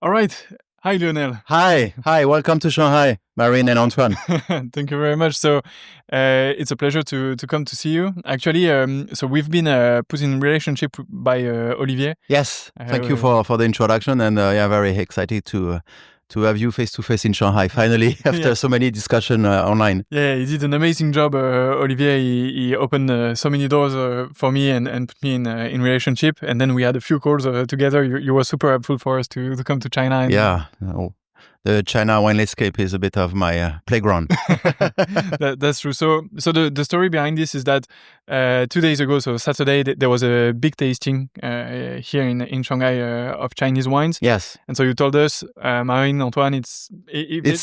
All right. Hi, Lionel. Hi, welcome to Shanghai, Marine and Antoine. Thank you very much. So, it's a pleasure to come to see you. Actually, so we've been put in relationship by Olivier. Yes, thank you for the introduction, and very excited to have you face to face in Shanghai finally after so many discussion online. Yeah, he did an amazing job, Olivier. He opened so many doors for me and put me in relationship. And then we had a few calls together. You were super helpful for us to come to China. And, the China wine landscape is a bit of my playground. That's true. So the story behind this is that 2 days ago, so Saturday, there was a big tasting here in Shanghai of Chinese wines. Yes. And so you told us, Marine, Antoine, it's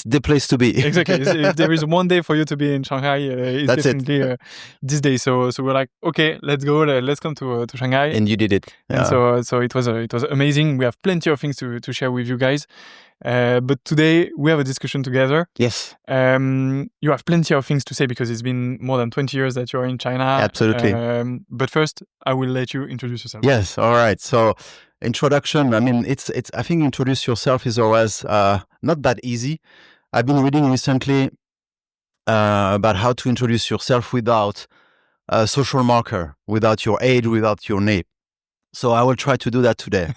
the place to be. Exactly. If there is one day for you to be in Shanghai, it's definitely this day. So we're like, okay, let's go. Let's come to Shanghai. And you did it. Yeah. And so it was amazing. We have plenty of things to share with you guys. But today we have a discussion together. Yes. You have plenty of things to say because it's been more than 20 years that you're in China. Absolutely. But first, I will let you introduce yourself. Yes. All right. So introduction. I mean, it's. I think introduce yourself is always not that easy. I've been reading recently about how to introduce yourself without a social marker, without your age, without your name. So I will try to do that today.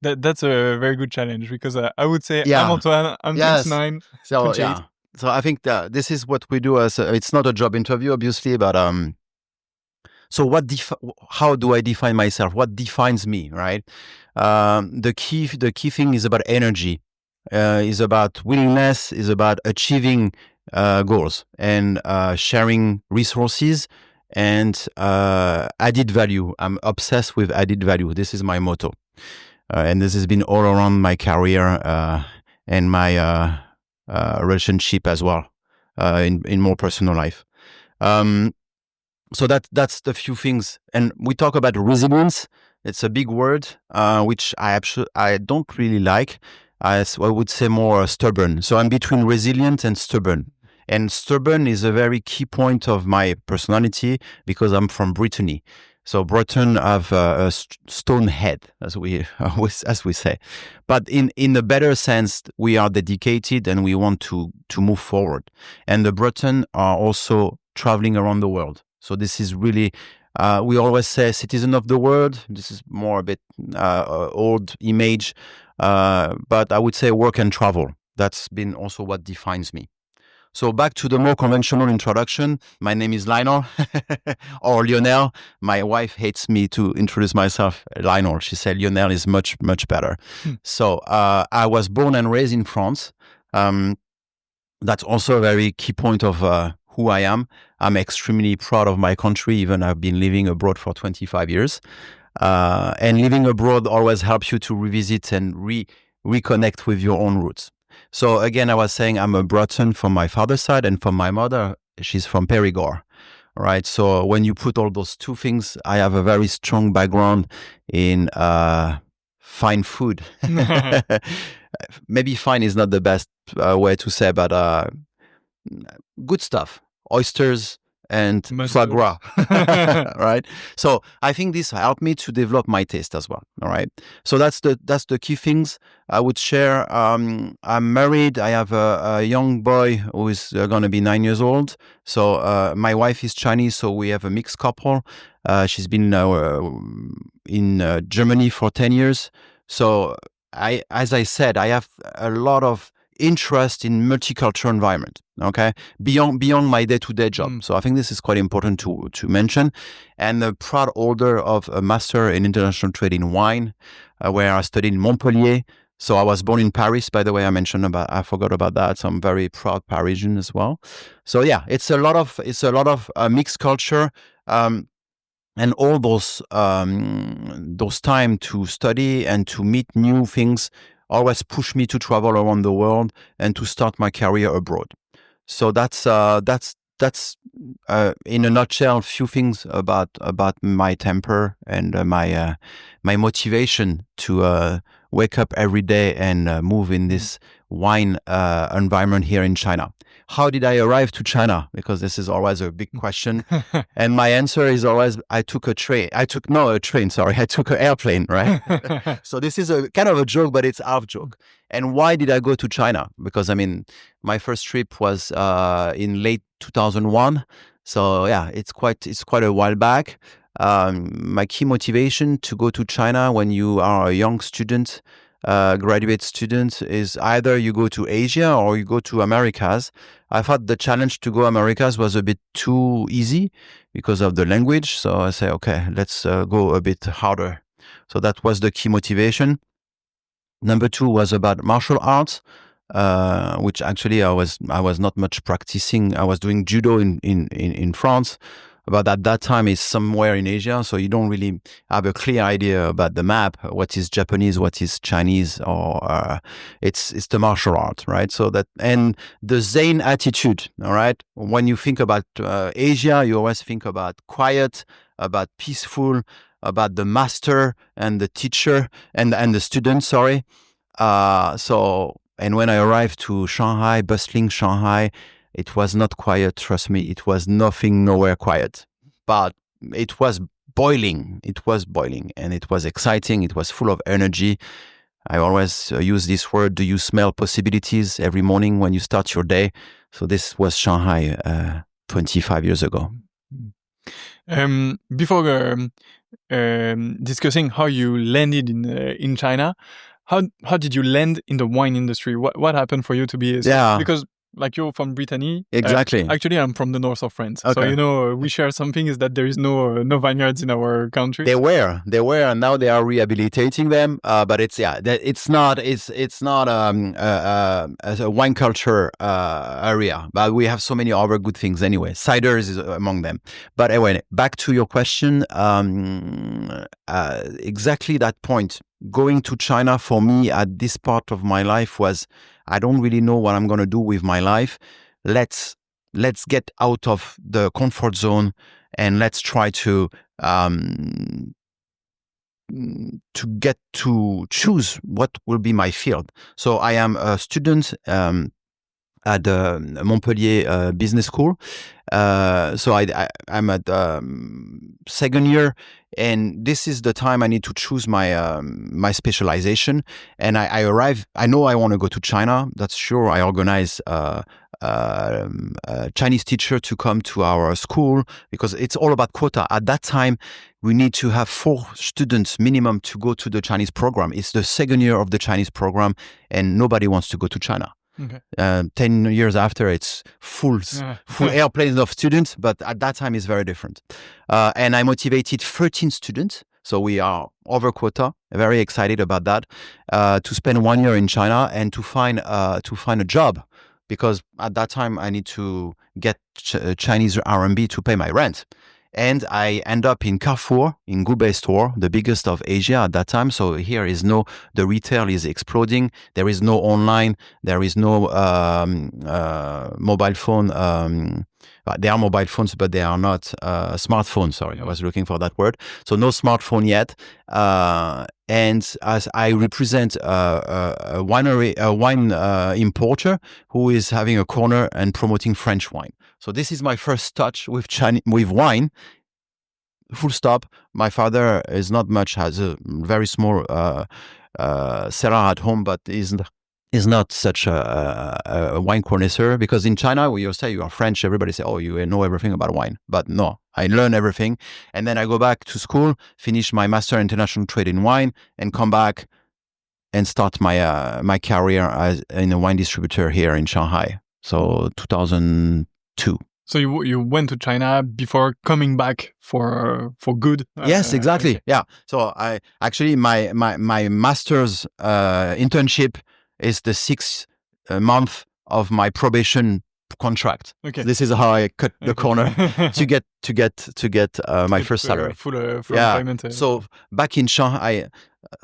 That's a very good challenge because I would say I'm Antoine, I'm 29. So So I think that this is what we do as it's not a job interview, obviously, but so how do I define myself? What defines me, right? The key thing is about energy, is about willingness, is about achieving goals and sharing resources and added value. I'm obsessed with added value. This is my motto. And this has been all around my career and my relationship as well, in more personal life. So that's the few things. And we talk about resilience. It's a big word, which I don't really like. I would say more stubborn. So I'm between resilient and stubborn. And stubborn is a very key point of my personality because I'm from Brittany. So Breton have a stone head, as we say. But in a better sense, we are dedicated and we want to move forward. And the Breton are also traveling around the world. So this is really, we always say citizen of the world. This is more a bit old image. But I would say work and travel. That's been also what defines me. So back to the more conventional introduction. My name is Lionel or Lionel. My wife hates me to introduce myself Lionel. She said Lionel is much, much better. So I was born and raised in France. That's also a very key point of who I am. I'm extremely proud of my country, even I've been living abroad for 25 years. And living abroad always helps you to revisit and reconnect with your own roots. So again, I was saying I'm a Breton from my father's side, and from my mother, she's from Périgord, right? So when you put all those two things, I have a very strong background in fine food. Maybe fine is not the best way to say, but good stuff, oysters and foie gras, right? So I think this helped me to develop my taste as well. All right. So that's the key things I would share. I'm married. I have a young boy who is going to be 9 years old. So my wife is Chinese, so we have a mixed couple. She's been in Germany for 10 years. So as I said, I have a lot of interest in multicultural environment, okay, beyond my day-to-day job. So I think this is quite important to mention. And a proud holder of a master in international trade in wine, where I studied in Montpellier. So I was born in Paris, by the way. I forgot about that. So I'm very proud Parisian as well. So yeah, it's a lot of mixed culture. And all those time to study and to meet new things always push me to travel around the world and to start my career abroad. So that's in a nutshell, a few things about my temper and my motivation to wake up every day and move in this wine environment here in China. How did I arrive to China? Because this is always a big question. And my answer is always, I took an airplane, right? So this is a kind of a joke, but it's half joke. And why did I go to China? Because, I mean, my first trip was in late 2001. So yeah, it's quite a while back. My key motivation to go to China when you are a young student, graduate student, is either you go to Asia or you go to Americas. I thought the challenge to go Americas was a bit too easy because of the language. So I say, okay, let's go a bit harder. So that was the key motivation. Number 2 was about martial arts, which actually I was not much practicing. I was doing judo in France, but at that time it's somewhere in Asia, so you don't really have a clear idea about the map, what is Japanese, what is Chinese, or it's the martial art, right? So that, and the Zen attitude, all right? When you think about Asia, you always think about quiet, about peaceful, about the master and the teacher and the student, sorry. And when I arrived to Shanghai, bustling Shanghai, it was not quiet, trust me. It was nowhere quiet. But it was boiling. It was boiling. And it was exciting. It was full of energy. I always use this word, do you smell possibilities every morning when you start your day? So this was Shanghai 25 years ago. Before discussing how you landed in China, how did you land in the wine industry? What happened for you to be? Because like you're from Brittany. Exactly. Actually, I'm from the north of France. Okay. So, we share something is that there is no vineyards in our country. They were, and now they are rehabilitating them. But it's not a wine culture area. But we have so many other good things anyway. Cider is among them. But anyway, back to your question. Exactly that point. Going to China for me at this part of my life was, I don't really know what I'm going to do with my life. Let's get out of the comfort zone and let's try to get to choose what will be my field. So I am a student at Montpellier Business School. So I'm at second year, and this is the time I need to choose my my specialization. And I arrive. I know I want to go to China. That's sure. I organize a Chinese teacher to come to our school because it's all about quota. At that time, we need to have 4 students minimum to go to the Chinese program. It's the second year of the Chinese program, and nobody wants to go to China. Okay. 10 years after, it's full airplanes of students, but at that time it's very different. And I motivated 13 students, so we are over quota. Very excited about that. To spend 1 year in China and to find a job, because at that time I need to get Chinese RMB to pay my rent. And I end up in Carrefour, in Gubei store, the biggest of Asia at that time. So here is the retail is exploding. There is no online. There is no mobile phone. There are mobile phones, but they are not smartphones. Sorry, I was looking for that word. So no smartphone yet. And as I represent a wine importer who is having a corner and promoting French wine. So this is my first touch with wine. Full stop. My father is not much, has a very small cellar at home, but is not such a wine connoisseur, because in China, when you say you are French, everybody say, oh, you know everything about wine. But no, I learn everything. And then I go back to school, finish my Master in International Trade in Wine, and come back and start my career as in a wine distributor here in Shanghai. So 2002. So you went to China before coming back for good? Yes, exactly. Okay. Yeah. So I actually my master's internship is the 6th month of my probation contract. Okay. This is how I cut the corner to get my first salary. Full employment. So back in Shanghai,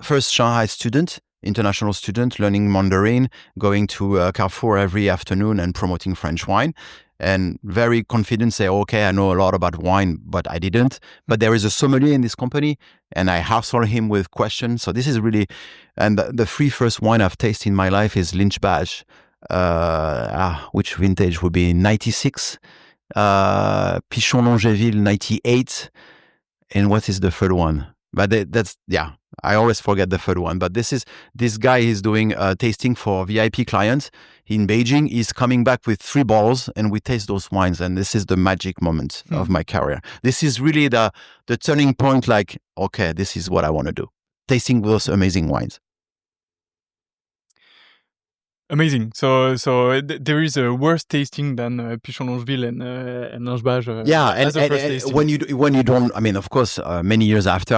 first Shanghai student international student learning Mandarin, going to Carrefour every afternoon and promoting French wine. And very confident, say, okay, I know a lot about wine, but I didn't. But there is a sommelier in this company, and I hustle him with questions. So this is really, and the three first wine I've tasted in my life is Lynch Badge, which vintage would be 96, Pichon Longeville 98, and what is the third one? But I always forget the third one. But this guy is doing tasting for VIP clients in Beijing. He's coming back with 3 bottles, and we taste those wines. And this is the magic moment of my career. This is really the turning point. Like, okay, this is what I want to do. Tasting those amazing wines. Amazing. So there is a worse tasting than Pichon Longeville and Lynch Badge. And when you don't, I mean, of course, many years after,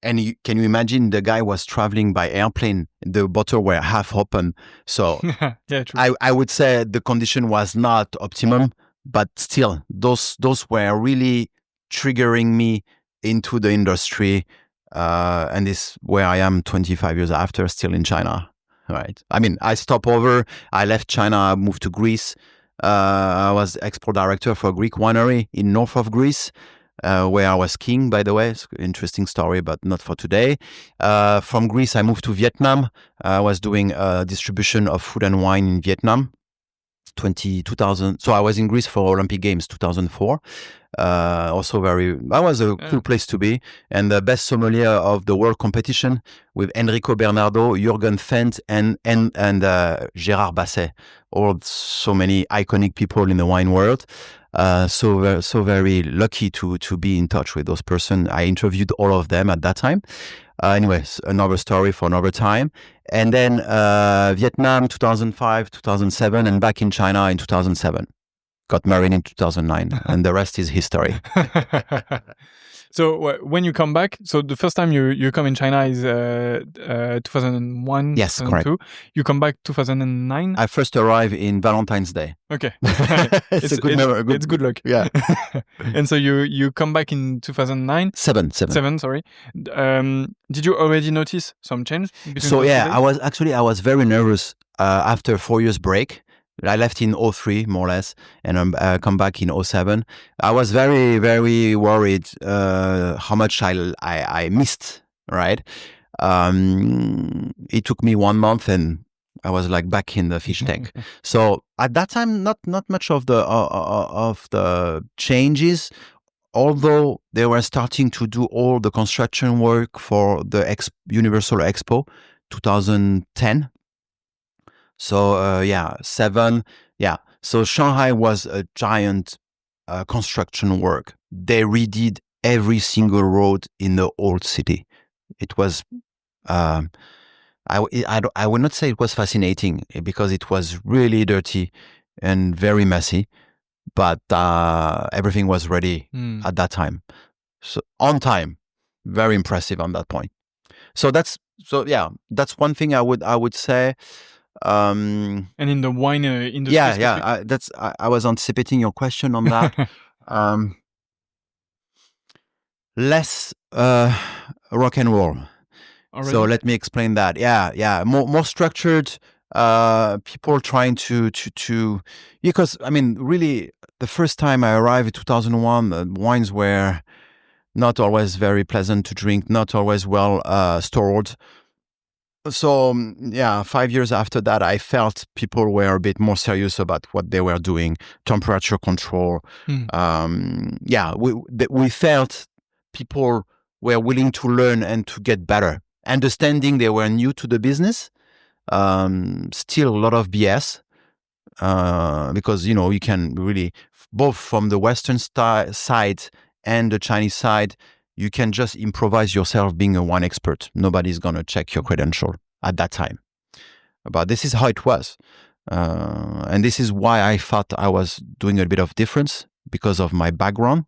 can you imagine the guy was traveling by airplane? The bottle were half open, so yeah, true. I would say the condition was not optimum, but still, those were really triggering me into the industry, and this where I am 25 years after, still in China. Right. I mean, I stopped over. I left China. I moved to Greece. I was export director for a Greek winery in north of Greece, where I was skiing, by the way. It's an interesting story, but not for today. From Greece, I moved to Vietnam. I was doing distribution of food and wine in Vietnam. 2000. So I was in Greece for Olympic Games 2004. Also that was a cool place to be. And the best sommelier of the world competition with Enrico Bernardo, Jürgen Fendt, and Gérard Basset. All so many iconic people in the wine world. So very lucky to be in touch with those persons. I interviewed all of them at that time. Anyways, another story for another time. And then Vietnam 2005, 2007, and back in China in 2007. Got married in 2009, and the rest is history. So when you come back, so the first time you come in China is 2001, yes, 2002. Correct. You come back 2009? I first arrived in Valentine's Day. Okay. It's good luck. Yeah. And so you come back in 2009? Seven, sorry. Did you already notice some change? So yeah, I was very nervous after 4 years break. I left in 2003, more or less, and I come back in 2007. I was very, very worried how much I missed, right? It took me 1 month, and I was like back in the fish tank. So at that time, not much of the changes, although they were starting to do all the construction work for the Universal Expo 2010. So 7, So Shanghai was a giant construction work. They redid every single road in the old city. It was, I would not say it was fascinating because it was really dirty and very messy, but everything was ready at that time. So on time, very impressive on that point. So that's one thing I would say. And in the wine industry, I was anticipating your question on that. Less rock and roll. Already? So let me explain that. More structured. People trying to because I mean, really, the first time I arrived in 2001, the wines were not always very pleasant to drink, not always well stored. So 5 years after that, I felt people were a bit more serious about what they were doing, temperature control. We felt people were willing to learn and to get better, understanding they were new to the business. Still a lot of BS because you can really, both from the Western side and the Chinese side, you can just improvise yourself being a wine expert. Nobody's going to check your credential at that time. But this is how it was. And this is why I thought I was doing a bit of difference because of my background.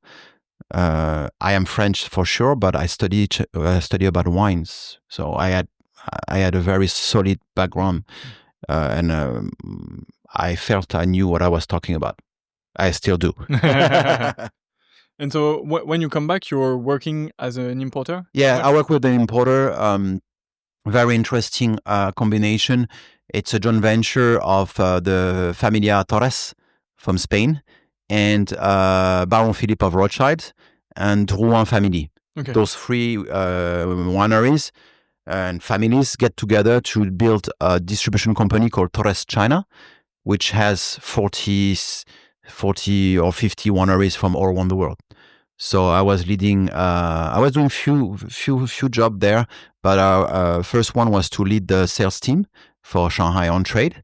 I am French for sure, but I study about wines. So I had a very solid background. And I felt I knew what I was talking about. I still do. And so when you come back, you're working as an importer? Yeah, I work with an importer. very interesting combination. It's a joint venture of the Familia Torres from Spain and Baron Philippe of Rothschild and Drouin family. Okay. Those three wineries and families get together to build a distribution company called Torres China, which has 40 or 50 wineries from all around the world. So I was leading. I was doing few jobs there, but our first one was to lead the sales team for Shanghai on trade,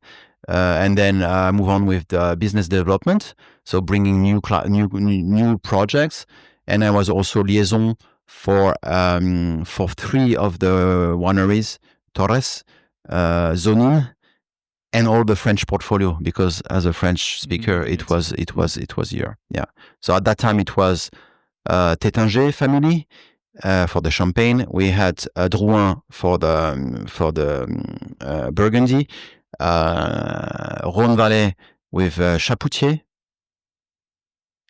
and then move on with the business development. So bringing new projects, and I was also liaison for 3 of the wineries, Torres, Zonin, and all the French portfolio, because as a French speaker, it was here. Yeah. So at that time it was Tétinger family for the Champagne. We had Drouin for the Burgundy, Rhône Valley with Chapoutier,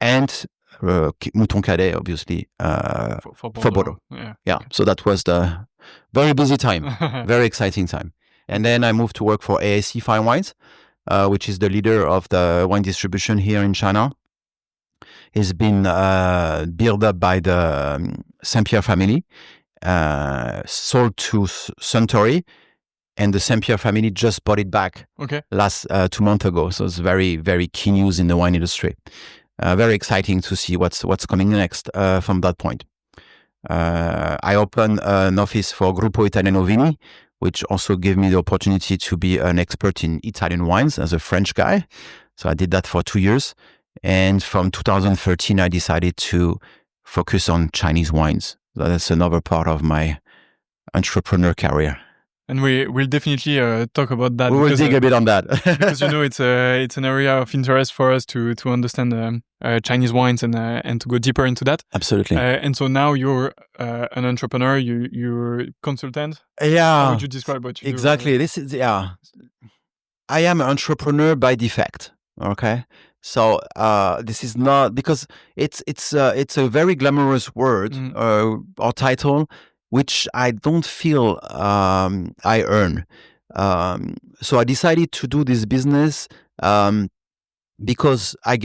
and Mouton Cadet, obviously, for Bordeaux. Yeah. So that was the very busy time, very exciting time. And then I moved to work for AAC Fine Wines, which is the leader of the wine distribution here in China. It's been built up by the Saint-Pierre family, sold to Suntory, and the Saint-Pierre family just bought it back last 2 months ago. So it's very, very key news in the wine industry. Very exciting to see what's coming next from that point. I opened an office for Gruppo Italiano Vini, which also gave me the opportunity to be an expert in Italian wines as a French guy. So I did that for 2 years. And from 2013, I decided to focus on Chinese wines. That's another part of my entrepreneur career. And we'll definitely talk about that. We will dig a bit on that. Because it's an area of interest for us to understand Chinese wines and to go deeper into that. Absolutely. And so now you're an entrepreneur. You're a consultant. Yeah. How would you describe what you do? Exactly. This is I am an entrepreneur by defect. Okay. So this is not, because it's a very glamorous word or title, which I don't feel I earn. So I decided to do this business because I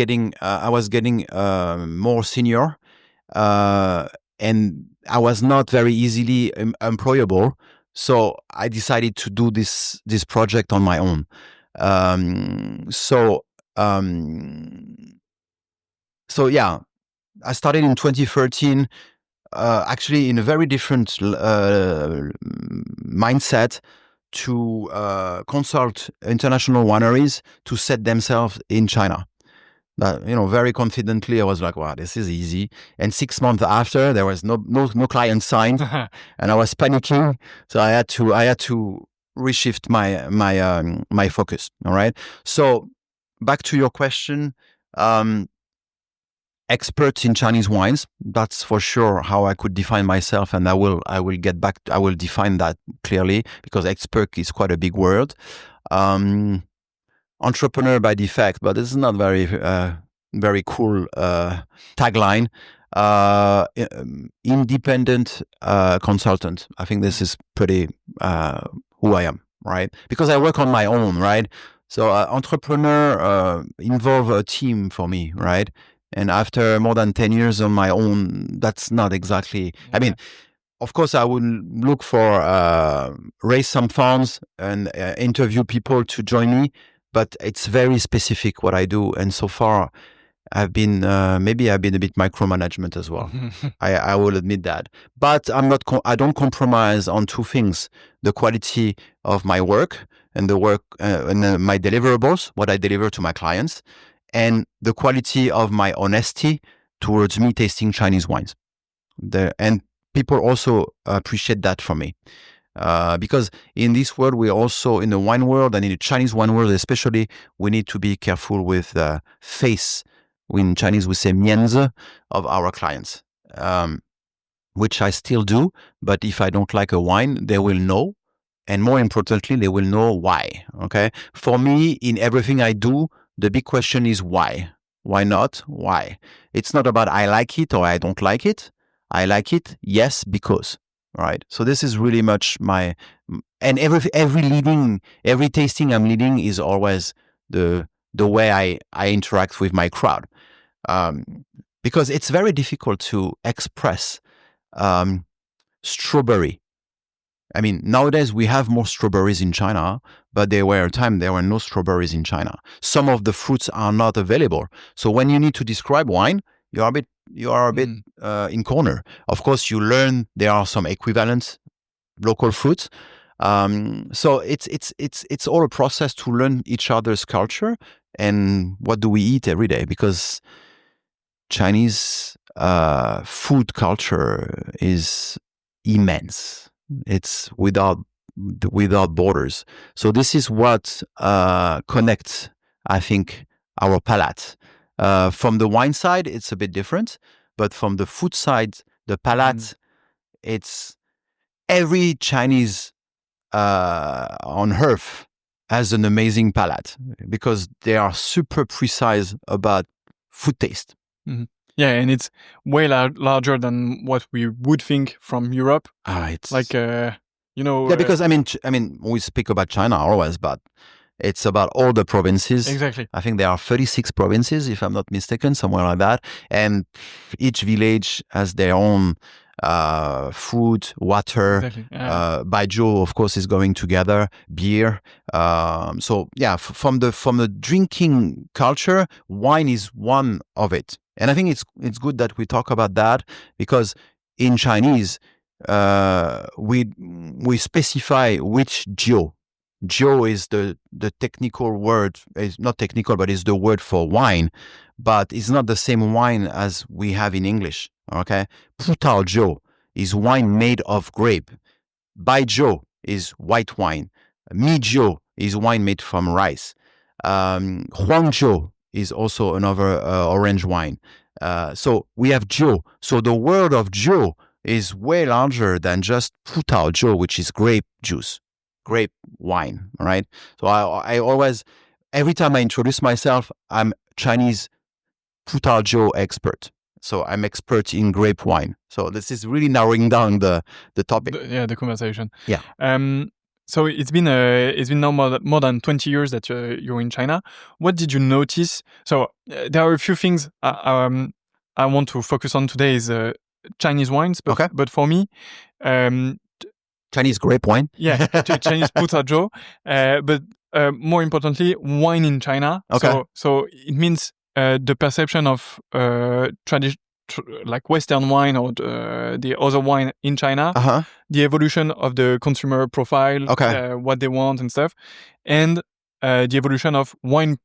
was getting more senior, and I was not very easily employable. So I decided to do this project on my own. So yeah, I started in 2013, actually in a very different mindset to consult international wineries to set themselves in China. But, very confidently, I was like, wow, this is easy. And 6 months after, there was no client signed, and I was panicking. So I had to reshift my focus. All right. So back to your question, expert in Chinese wines. That's for sure how I could define myself, and I will define that clearly, because expert is quite a big word. Entrepreneur by defect, but this is not very cool tagline. Independent consultant. I think this is pretty who I am, right? Because I work on my own, right? So entrepreneur involve a team for me, right? And after more than 10 years on my own, that's not exactly. I mean, of course, I would look for raise some funds and interview people to join me, but it's very specific what I do. And so far, I've been maybe a bit micromanagement as well. I will admit that, but I don't compromise on 2 things: the quality of my work and the work and my deliverables, what I deliver to my clients, and the quality of my honesty towards me tasting Chinese wines. And people also appreciate that from me. Because in this world, we also, in the wine world and in the Chinese wine world especially, we need to be careful with the face. In Chinese, we say mianzi of our clients, which I still do. But if I don't like a wine, they will know. And more importantly, they will know why. Okay. For me, in everything I do, the big question is why. Why not? Why? It's not about I like it or I don't like it. I like it, yes, because. right? So this is really much and every tasting I'm leading is always the way I interact with my crowd, because it's very difficult to express strawberry. I mean, nowadays we have more strawberries in China, but there were a time there were no strawberries in China. Some of the fruits are not available. So when you need to describe wine, you are a bit in corner. Of course, you learn there are some equivalent local fruits. So it's all a process to learn each other's culture and what do we eat every day, because Chinese food culture is immense. It's without borders. So this is what connects, I think, our palate. From the wine side, it's a bit different, but from the food side, the palate, it's every Chinese on earth has an amazing palate because they are super precise about food taste. Mm-hmm. Yeah, and it's way larger than what we would think from Europe. It's like Yeah, because I mean, we speak about China always, but it's about all the provinces. Exactly. I think there are 36 provinces, if I'm not mistaken, somewhere like that, and each village has their own food, water. Exactly. Yeah. Baijiu, of course, is going together. Beer. So yeah, from the drinking culture, wine is one of it. And I think it's good that we talk about that, because in Chinese, we specify which jiu. Jiu is the technical word. It's not technical, but it's the word for wine. But it's not the same wine as we have in English. Okay, Putao jiu is wine made of grape. Baijiu is white wine. Mijiu is wine made from rice. Huangjiu is also another orange wine. So we have jiu. So the word of jiu is way larger than just Putao jiu, which is grape juice, grape wine, right? So I always, every time I introduce myself, I'm Chinese Putao jiu expert. So I'm expert in grape wine. So this is really narrowing down the topic. The conversation. Yeah. So it's been now more than 20 years that you're in China. What did you notice? So there are a few things I want to focus on today is Chinese wines, but, okay. But for me, Chinese grape wine. Yeah, Chinese Putao, but more importantly, wine in China. Okay. So it means the perception of like Western wine or the other wine in China, the evolution of the consumer profile, what they want and stuff, and the evolution of wine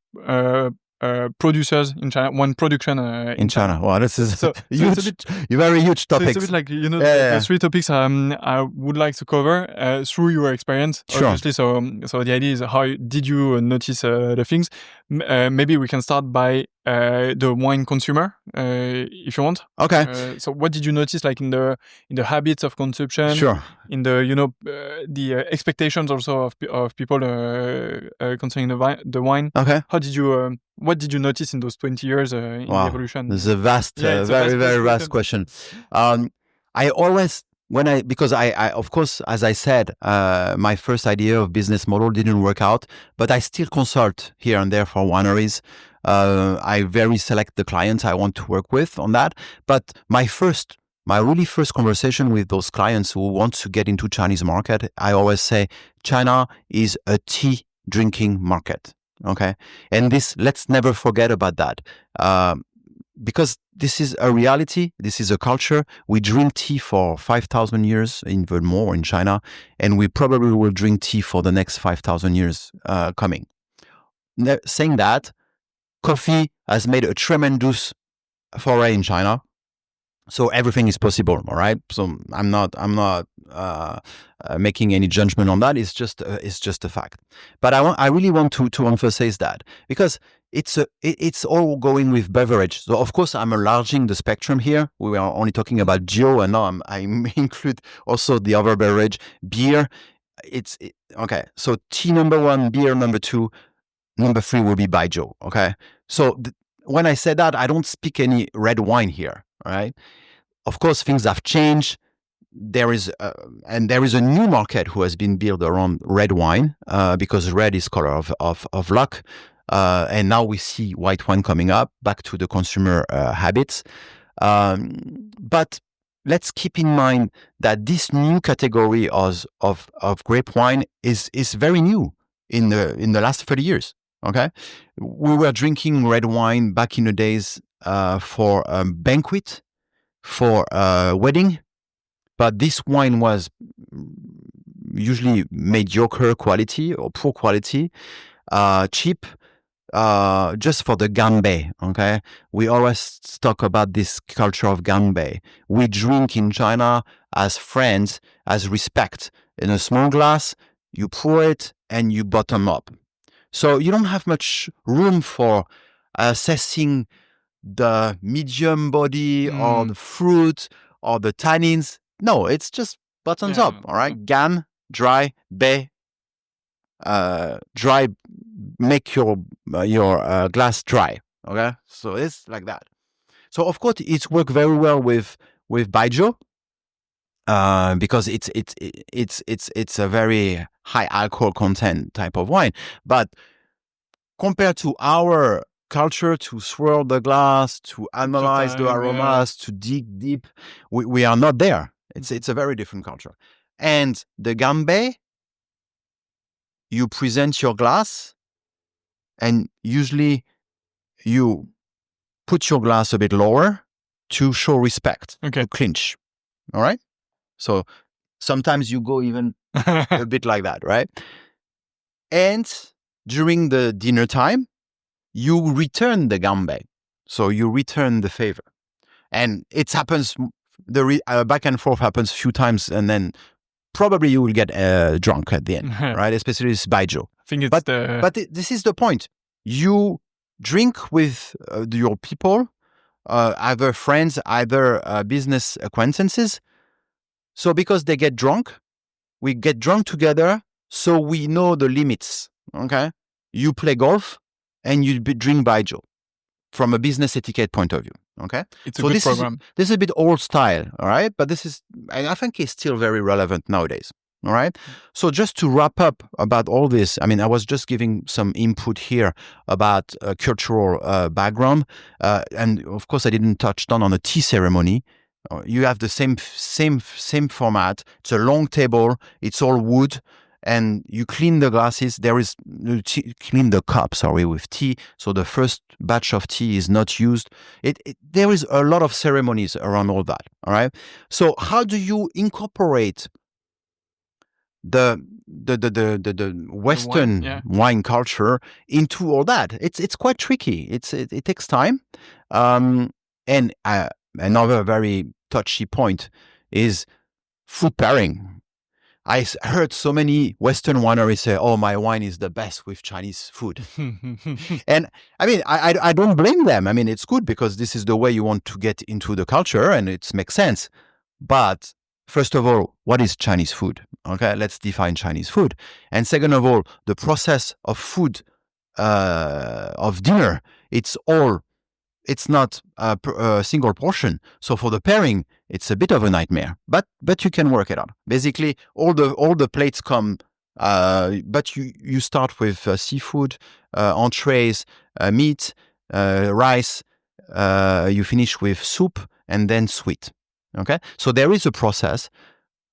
producers in China, wine production in China. Wow, this is huge, it's a very huge topic. So it's a bit like, the three topics I would like to cover through your experience, obviously. So the idea is, how did you notice the things? Maybe we can start by the wine consumer, if you want. Okay. So what did you notice, like in the habits of consumption? Sure. In the the expectations also of people concerning the wine. Okay. How did you? What did you notice in those 20 years in the evolution? This is a vast, very vast question. I always, because I of course, as I said, my first idea of business model didn't work out, but I still consult here and there for wineries. I very select the clients I want to work with on that. But my really first conversation with those clients who want to get into Chinese market, I always say, China is a tea drinking market. Okay. And let's never forget about that. Because this is a reality. This is a culture. We drink tea for 5,000 years, even more in China. And we probably will drink tea for the next 5,000 years coming. Saying that, coffee has made a tremendous foray in China. So everything is possible, all right. So I'm not making any judgment on that. It's just a fact. But I really want to emphasize that, because it's all going with beverage. So of course I'm enlarging the spectrum here. We are only talking about Gio, and now I include also the other beverage, beer. Okay. So tea number 1, beer number 2, number 3 will be Baijiu. Okay. So when I say that, I don't speak any red wine here. All right. Of course, things have changed. there is a new market who has been built around red wine because red is color of luck, and now we see white wine coming up, back to the consumer habits. But let's keep in mind that this new category of grape wine is very new in the last 30 years. Okay, we were drinking red wine back in the days for banquet, for wedding. But this wine was usually mediocre quality or poor quality, cheap, just for the ganbei. Okay, we always talk about this culture of ganbei. We drink in China as friends, as respect. In a small glass, you pour it and you bottom up. So you don't have much room for assessing the medium body or the fruit or the tannins. No, it's just bottoms up. All right, gan, dry, bay, dry. Make your glass dry. Okay, so it's like that. So of course it's worked very well with baijiu because it's a very high alcohol content type of wine. But compared to our culture, to swirl the glass, to analyze the aromas, to dig deep, we are not there. It's a very different culture. And the ganbei, you present your glass, and usually you put your glass a bit lower to show respect, to clinch. All right? So sometimes you go even a bit like that, right? And during the dinner time, you return the ganbei. So you return the favor. And it happens, the back and forth happens a few times, and then probably you will get drunk at the end, right? Especially this baijiu. I think it's but this is the point. You drink with your people, either friends, either business acquaintances. So because they get drunk, we get drunk together, so we know the limits, okay? You play golf and you drink baijiu from a business etiquette point of view, okay? It's a good program. This is a bit old style, all right? But I think it's still very relevant nowadays, all right? So just to wrap up about all this, I mean, I was just giving some input here about cultural background. And of course, I didn't touch on a tea ceremony. You have the same format. It's a long table. It's all wood. And you clean the glasses. Clean the cup, with tea. So the first batch of tea is not used. There is a lot of ceremonies around all that. All right. So how do you incorporate the Western wine culture into all that? It's quite tricky. It takes time. And another very touchy point is food pairing. I heard so many Western wineries say, "Oh, my wine is the best with Chinese food." And I mean, I don't blame them. I mean, it's good because this is the way you want to get into the culture, and it makes sense. But first of all, what is Chinese food? Okay, let's define Chinese food. And second of all, the process of food, of dinner, it's not a single portion. So for the pairing, it's a bit of a nightmare, but you can work it out. Basically, all the plates come, but you start with seafood, entrees, meat, rice. You finish with soup and then sweet. Okay, so there is a process,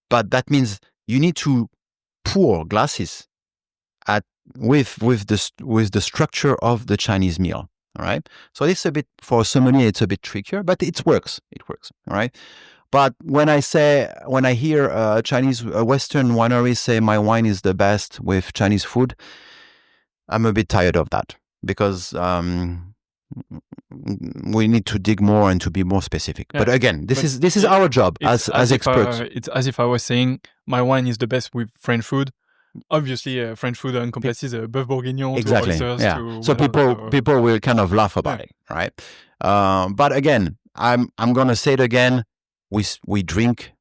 but that means you need to pour glasses with the structure of the Chinese meal. All right. So it's a bit, for a sommelier, it's a bit trickier, but it works. It works. All right. But when I hear Western wineries say my wine is the best with Chinese food, I'm a bit tired of that because we need to dig more and to be more specific. Yeah. But again, this is our job as experts. It's as if I was saying my wine is the best with French food. Obviously, French food encompasses bœuf bourguignon, exactly. To oysters, yeah. to so people will kind of laugh about it, right? But again, I'm gonna say it again. We drink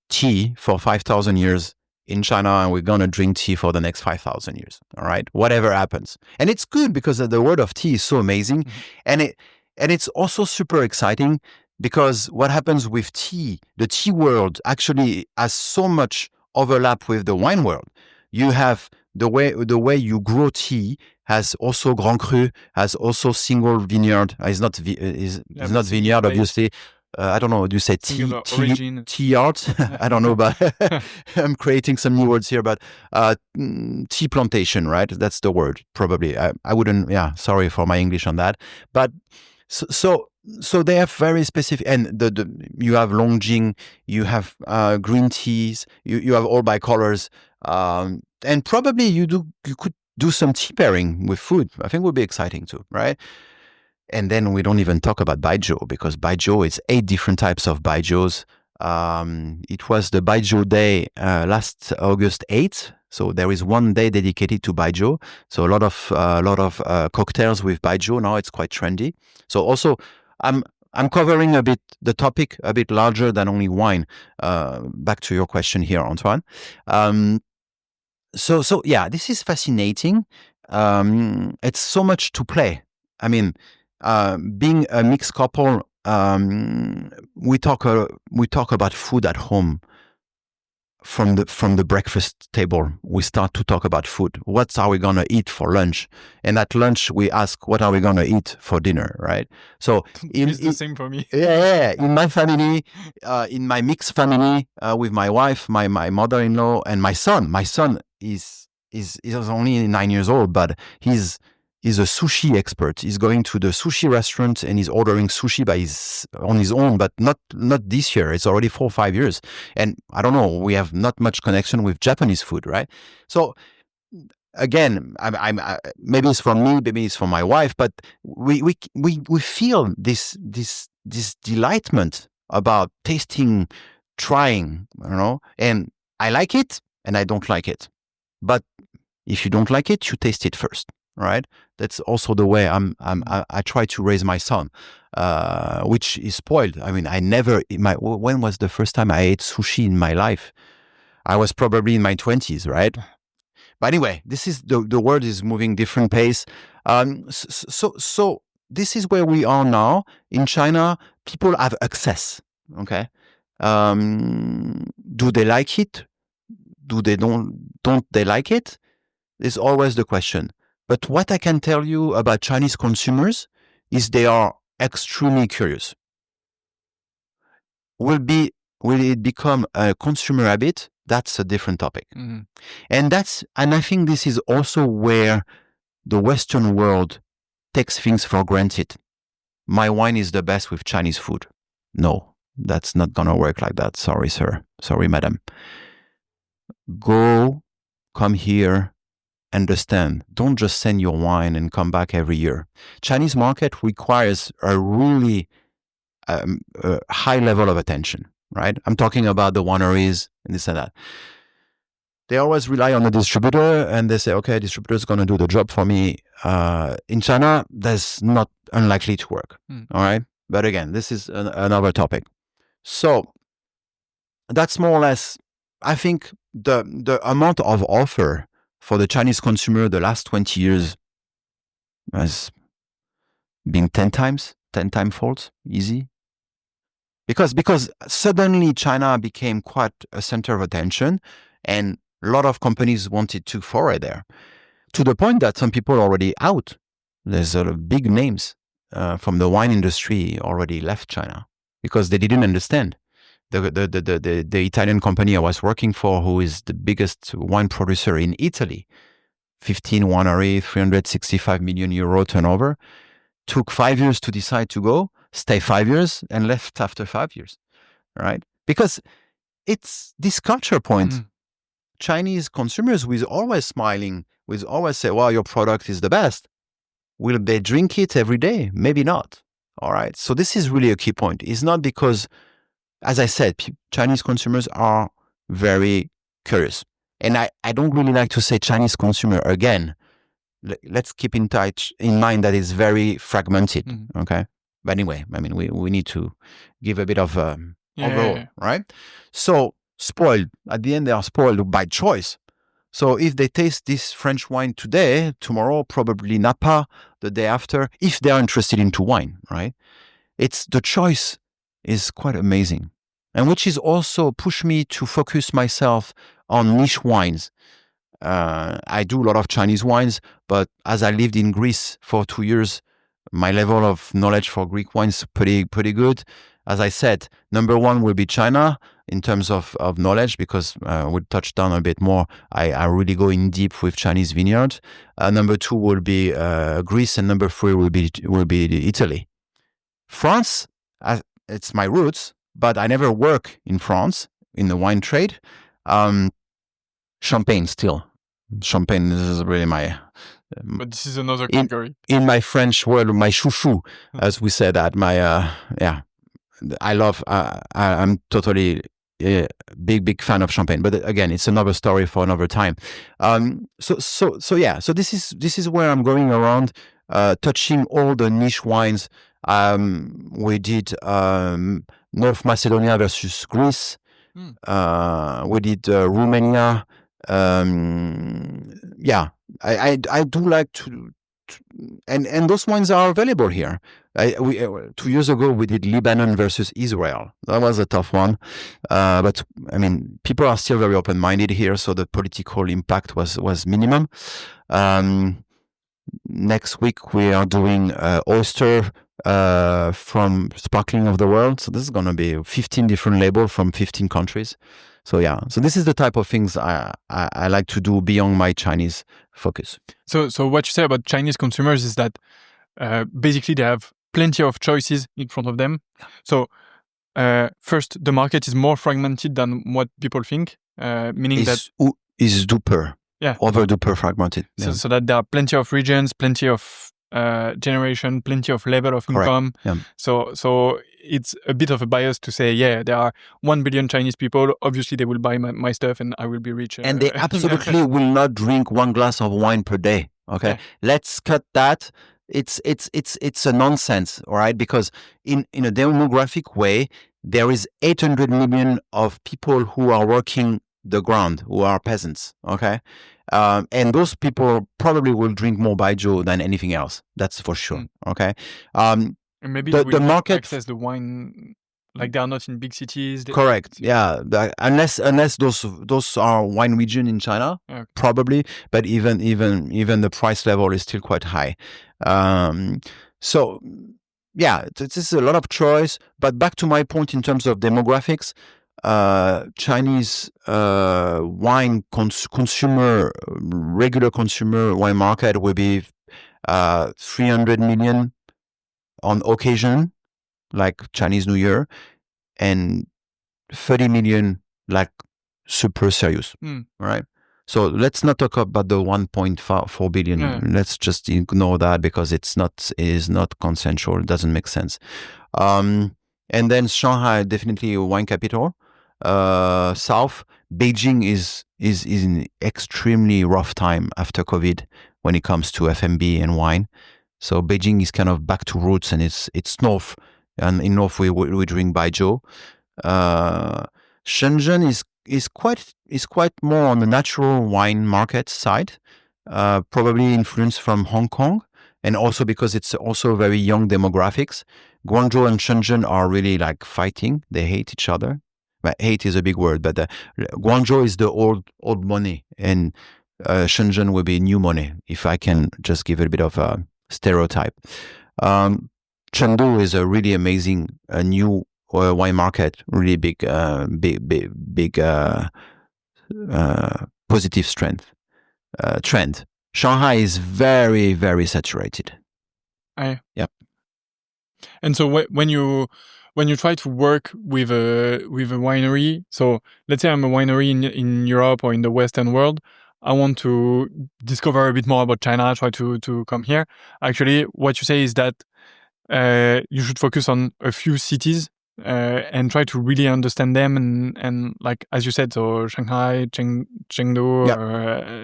tea for 5,000 years in China, and we're gonna drink tea for the next 5,000 years. All right, whatever happens, and it's good because the world of tea is so amazing, and it's also super exciting because what happens with tea, the tea world actually has so much overlap with the wine world. You have the way you grow tea has also Grand Cru, has also single vineyard. It's not vineyard, obviously. I don't know. Do you say tea yard? I don't know, but I'm creating some new words here. But tea plantation, right? That's the word, probably. I wouldn't. Yeah, sorry for my English on that. But so they have very specific, and you have Longjing, you have green teas, you have all by colors, and probably you could do some tea pairing with food. I think would be exciting too, right? And then we don't even talk about baijiu, because baijiu is 8 different types of baijius. It was the baijiu day last August 8th. So there is one day dedicated to baijiu. So a lot of cocktails with baijiu. Now it's quite trendy. So also I'm covering a bit the topic a bit larger than only wine. Back to your question here, Antoine. So yeah, this is fascinating. It's so much to play. I mean, being a mixed couple, we talk about food at home. From the breakfast table, we start to talk about food. What are we gonna eat for lunch? And at lunch, we ask, what are we gonna eat for dinner? Right? So it's the same for me. Yeah. In my family, in my mixed family, with my wife, my mother-in-law, and my son. My son is only 9 years old, but he's a sushi expert. He's going to the sushi restaurant and he's ordering sushi on his own, but not this year. It's already 4 or 5 years. And I don't know, we have not much connection with Japanese food, right? So again, maybe it's from me, maybe it's from my wife, but we feel this delightment about tasting, trying, and I like it and I don't like it. But if you don't like it, you taste it first. Right, that's also the way I try to raise my son, which is spoiled. I mean, when was the first time I ate sushi in my life? I was probably in my 20s, right? But anyway, this is the world is moving different pace. So this is where we are now in China. People have access. Okay, do they like it? Do they don't they like it? Is always the question. But what I can tell you about Chinese consumers is they are extremely curious. Will it become a consumer habit? That's a different topic. Mm-hmm. And I think this is also where the Western world takes things for granted. My wine is the best with Chinese food. No, that's not gonna work like that. Sorry, sir. Sorry, madam. Come here. Understand, don't just send your wine and come back every year. Chinese market requires a really high level of attention, right? I'm talking about the wineries and this and that. They always rely on the distributor and they say, okay, distributor is going to do the job for me. In China, that's not unlikely to work. All right. But again, this is another topic. So that's more or less, I think the amount of offer for the Chinese consumer the last 20 years has been 10 times folds, easy. Because suddenly China became quite a center of attention and a lot of companies wanted to foray there, to the point that some people are already out. There's big names from the wine industry already left China because they didn't understand. The Italian company I was working for, who is the biggest wine producer in Italy, 15 winery, 365 million euro turnover, took 5 years to decide to go, stay 5 years, and left after 5 years, right? Because it's this culture point. Chinese consumers will always smiling, will always say, well, your product is the best. Will they drink it every day? Maybe not. All right. So this is really a key point. It's not because, as I said, Chinese consumers are very curious. And I don't really like to say Chinese consumer again. Let's keep in mind that it's very fragmented. Mm-hmm. Okay. But anyway, I mean, we need to give a bit of overall, right? So spoiled. At the end, they are spoiled by choice. So if they taste this French wine today, tomorrow, probably Napa, the day after, if they are interested into wine, right? It's the choice is quite amazing, and which is also pushed me to focus myself on niche wines. I do a lot of Chinese wines, but as I lived in Greece for 2 years, my level of knowledge for Greek wines is pretty good. As I said, number one will be China in terms of knowledge, because we'll touch down a bit more. I really go in deep with Chinese vineyards. Number two will be Greece, and number three will be Italy. France, it's my roots, but I never work in France in the wine trade. Champagne still. Champagne, this is really my... but this is another category. In my French world, my chouchou, as we said that, my, I love, I'm totally big fan of champagne, but again, it's another story for another time. So this is where I'm going around, touching all the niche wines. We did North Macedonia versus Greece. We did Romania. I do like to and those wines are available here. 2 years ago we did Lebanon versus Israel. That was a tough one, but I mean, people are still very open-minded here, so the political impact was minimum. Next week we are doing oyster from Sparkling of the World. So this is going to be 15 different labels from 15 countries. So this is the type of things I like to do beyond my Chinese focus. So what you say about Chinese consumers is that basically they have plenty of choices in front of them. So first, the market is more fragmented than what people think, meaning that is duper, over duper fragmented. So that there are plenty of regions, plenty of generation, plenty of level of income. So it's a bit of a bias to say, there are 1 billion Chinese people. Obviously, they will buy my stuff, and I will be rich. And they absolutely will not drink 1 glass of wine per day. Okay, let's cut that. It's a nonsense, all right? Because in a demographic way, there is 800 million of people who are working the ground, who are peasants. Okay. And those people probably will drink more baijiu than anything else. That's for sure. Okay. And maybe the market access the wine, like they are not in big cities. Correct. Yeah. Unless those are wine region in China, probably. But even the price level is still quite high. This is a lot of choice. But back to my point in terms of demographics. Chinese wine consumer, regular consumer wine market will be 300 million on occasion, like Chinese New Year, and 30 million like super serious, right? So let's not talk about the 1.4 billion. Let's just ignore that because it is not consensual. It doesn't make sense. And then Shanghai, definitely a wine capital. South, Beijing is in extremely rough time after COVID when it comes to F&B and wine. So Beijing is kind of back to roots, and it's north, and in north we drink baijiu. Shenzhen is quite more on the natural wine market side, probably influenced from Hong Kong, and also because it's also very young demographics. Guangzhou and Shenzhen are really like fighting; they hate each other. But hate is a big word, but Guangzhou is the old money, and Shenzhen will be new money, if I can just give it a bit of a stereotype. Chengdu is a really amazing new wine market, really big positive trend. Shanghai is very, very saturated. Yep. And so when you try to work with a winery, so let's say I'm a winery in Europe or in the Western world, I want to discover a bit more about China, try to come here. Actually, what you say is that you should focus on a few cities and try to really understand them, and like as you said, so Shanghai, Chengdu,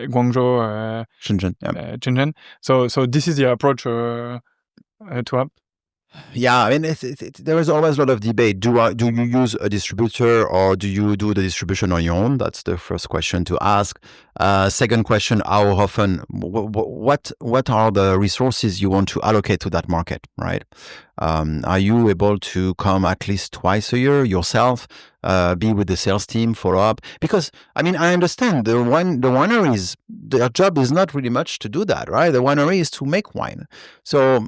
Guangzhou, Shenzhen. Shenzhen. So this is the approach to have. Yeah, I mean, there is always a lot of debate. Do you use a distributor or do you do the distribution on your own? That's the first question to ask. Second question: how often? What are the resources you want to allocate to that market? Right? Are you able to come at least twice a year yourself? Be with the sales team, follow up. Because I mean, I understand the wineries. Their job is not really much to do that, right? The winery is to make wine. So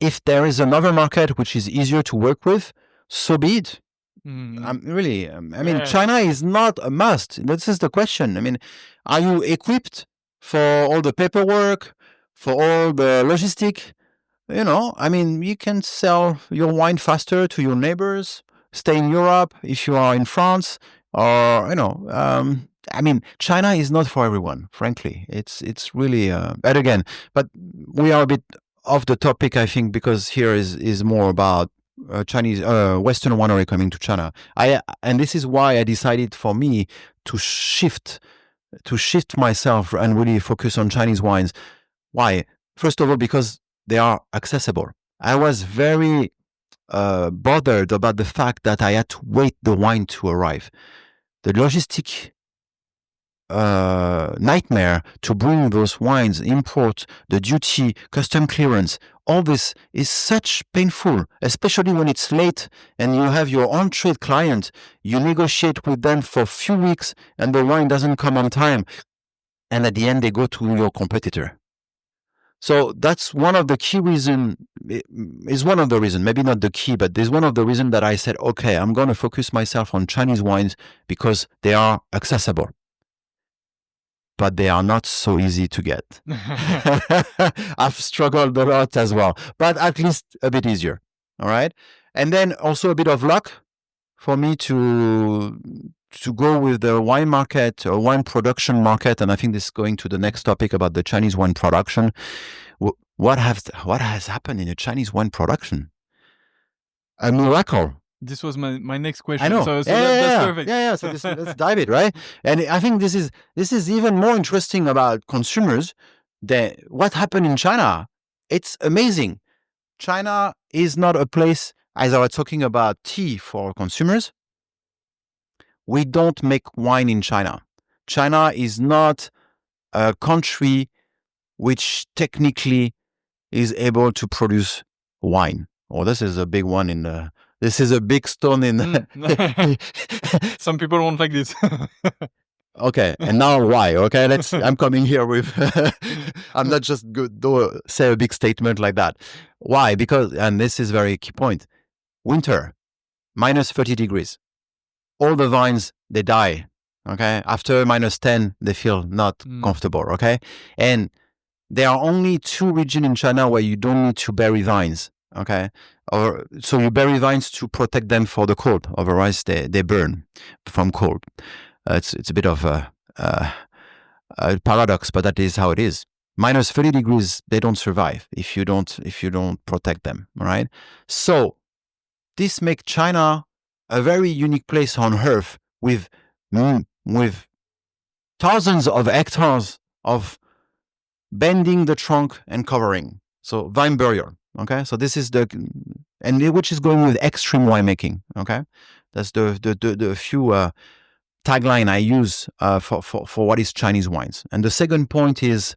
if there is another market which is easier to work with, so be it. I mean, China is not a must. This is the question. I mean, are you equipped for all the paperwork, for all the logistic? I mean, you can sell your wine faster to your neighbors, stay in Europe if you are in France, or, I mean, China is not for everyone, frankly. It's really, but we are a bit off the topic, I think, because here is more about Chinese Western winery coming to China. And this is why I decided for me to shift myself and really focus on Chinese wines. Why? First of all, because they are accessible. I was very bothered about the fact that I had to wait the wine to arrive. The logistic nightmare to bring those wines, import, the duty, custom clearance, all this is such painful, especially when it's late and you have your on-trade client. You negotiate with them for a few weeks and the wine doesn't come on time. And at the end, they go to your competitor. So that's one of the key reasons, is one of the reasons, maybe not the key, but there's one of the reasons that I said, okay, I'm going to focus myself on Chinese wines because they are accessible. But they are not so easy to get. I've struggled a lot as well, but at least a bit easier. All right. And then also a bit of luck for me to go with the wine market or wine production market. And I think this is going to the next topic about the Chinese wine production. What has happened in the Chinese wine production? A miracle. This was my next question. I know. So that's perfect. Yeah. So let's dive it, right? And I think this is even more interesting about consumers than what happened in China. It's amazing. China is not a place, as I was talking about tea for consumers. We don't make wine in China. China is not a country which technically is able to produce wine. Oh, this is a big one in the... This is a big stone in... Some people won't like this. Okay, and now why? Okay, I'm coming here with... I'm not just going to say a big statement like that. Why? Because, and this is a very key point, winter, minus 30 degrees. All the vines, they die, okay? After minus 10, they feel not comfortable, okay? And there are only 2 regions in China where you don't need to bury vines, okay? So you bury vines to protect them for the cold. Otherwise, they burn from cold. It's a bit of a paradox, but that is how it is. Minus 30 degrees, they don't survive if you don't protect them, right? So this makes China a very unique place on Earth with thousands of hectares of bending the trunk and covering. So vine burial. Okay, so this is which is going with extreme winemaking. Okay, that's the few tagline I use for what is Chinese wines. And the second point is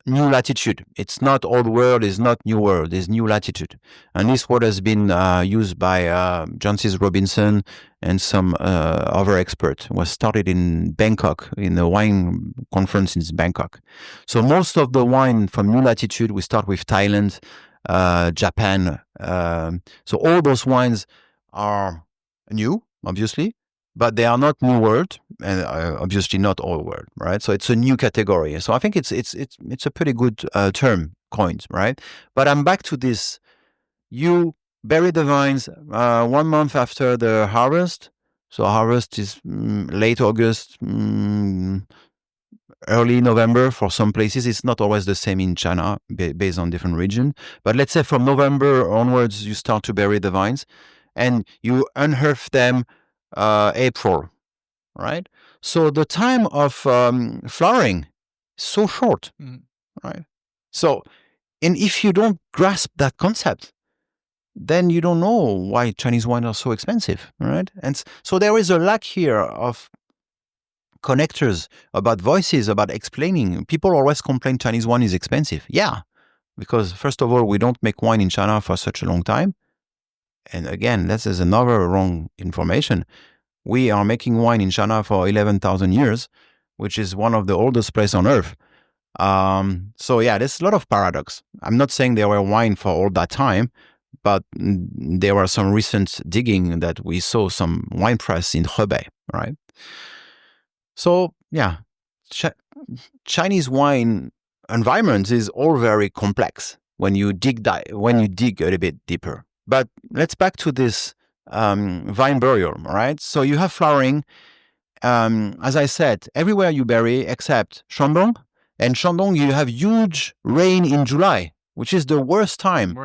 new latitude. It's not old world, it's not new world, it's new latitude. And this word has been used by Jancis Robinson and some other experts. It was started in Bangkok, in a wine conference in Bangkok. So most of the wine from new latitude, we start with Thailand, Japan. So all those wines are new, obviously, but they are not new world, and obviously not old world, right? So it's a new category. So I think it's a pretty good term coined, right? But I'm back to this. You bury the vines 1 month after the harvest. So harvest is late August, early November for some places. It's not always the same in China based on different region. But let's say from November onwards, you start to bury the vines and you unearth them April, right? So the time of flowering is so short, right? So And if you don't grasp that concept, then you don't know why Chinese wines are so expensive, right? And so there is a lack here of connectors, about voices, about explaining. People always complain Chinese wine is expensive. Yeah, because first of all, we don't make wine in China for such a long time. And again, this is another wrong information. We are making wine in China for 11,000 years, which is one of the oldest places on earth. So yeah, there's a lot of paradox. I'm not saying there were wine for all that time, but there were some recent digging that we saw some wine press in Hebei, right? So yeah, Chinese wine environment is all very complex when you dig a little bit deeper. But let's back to this vine burial, right? So you have flowering, as I said, everywhere you bury except Shandong. And Shandong, you have huge rain in July, which is the worst time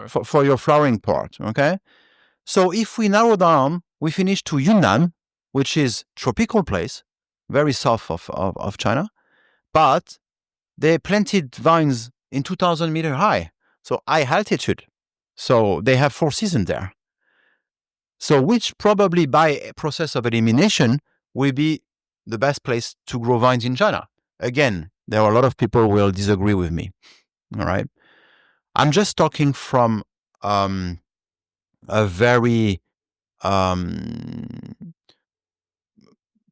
for your flowering part, okay? So if we narrow down, we finish to Yunnan, which is tropical place, very south of China, but they planted vines in 2,000 meter high, so high altitude. So they have 4 seasons there. So which probably by a process of elimination will be the best place to grow vines in China. Again, there are a lot of people who will disagree with me. All right. I'm just talking from a very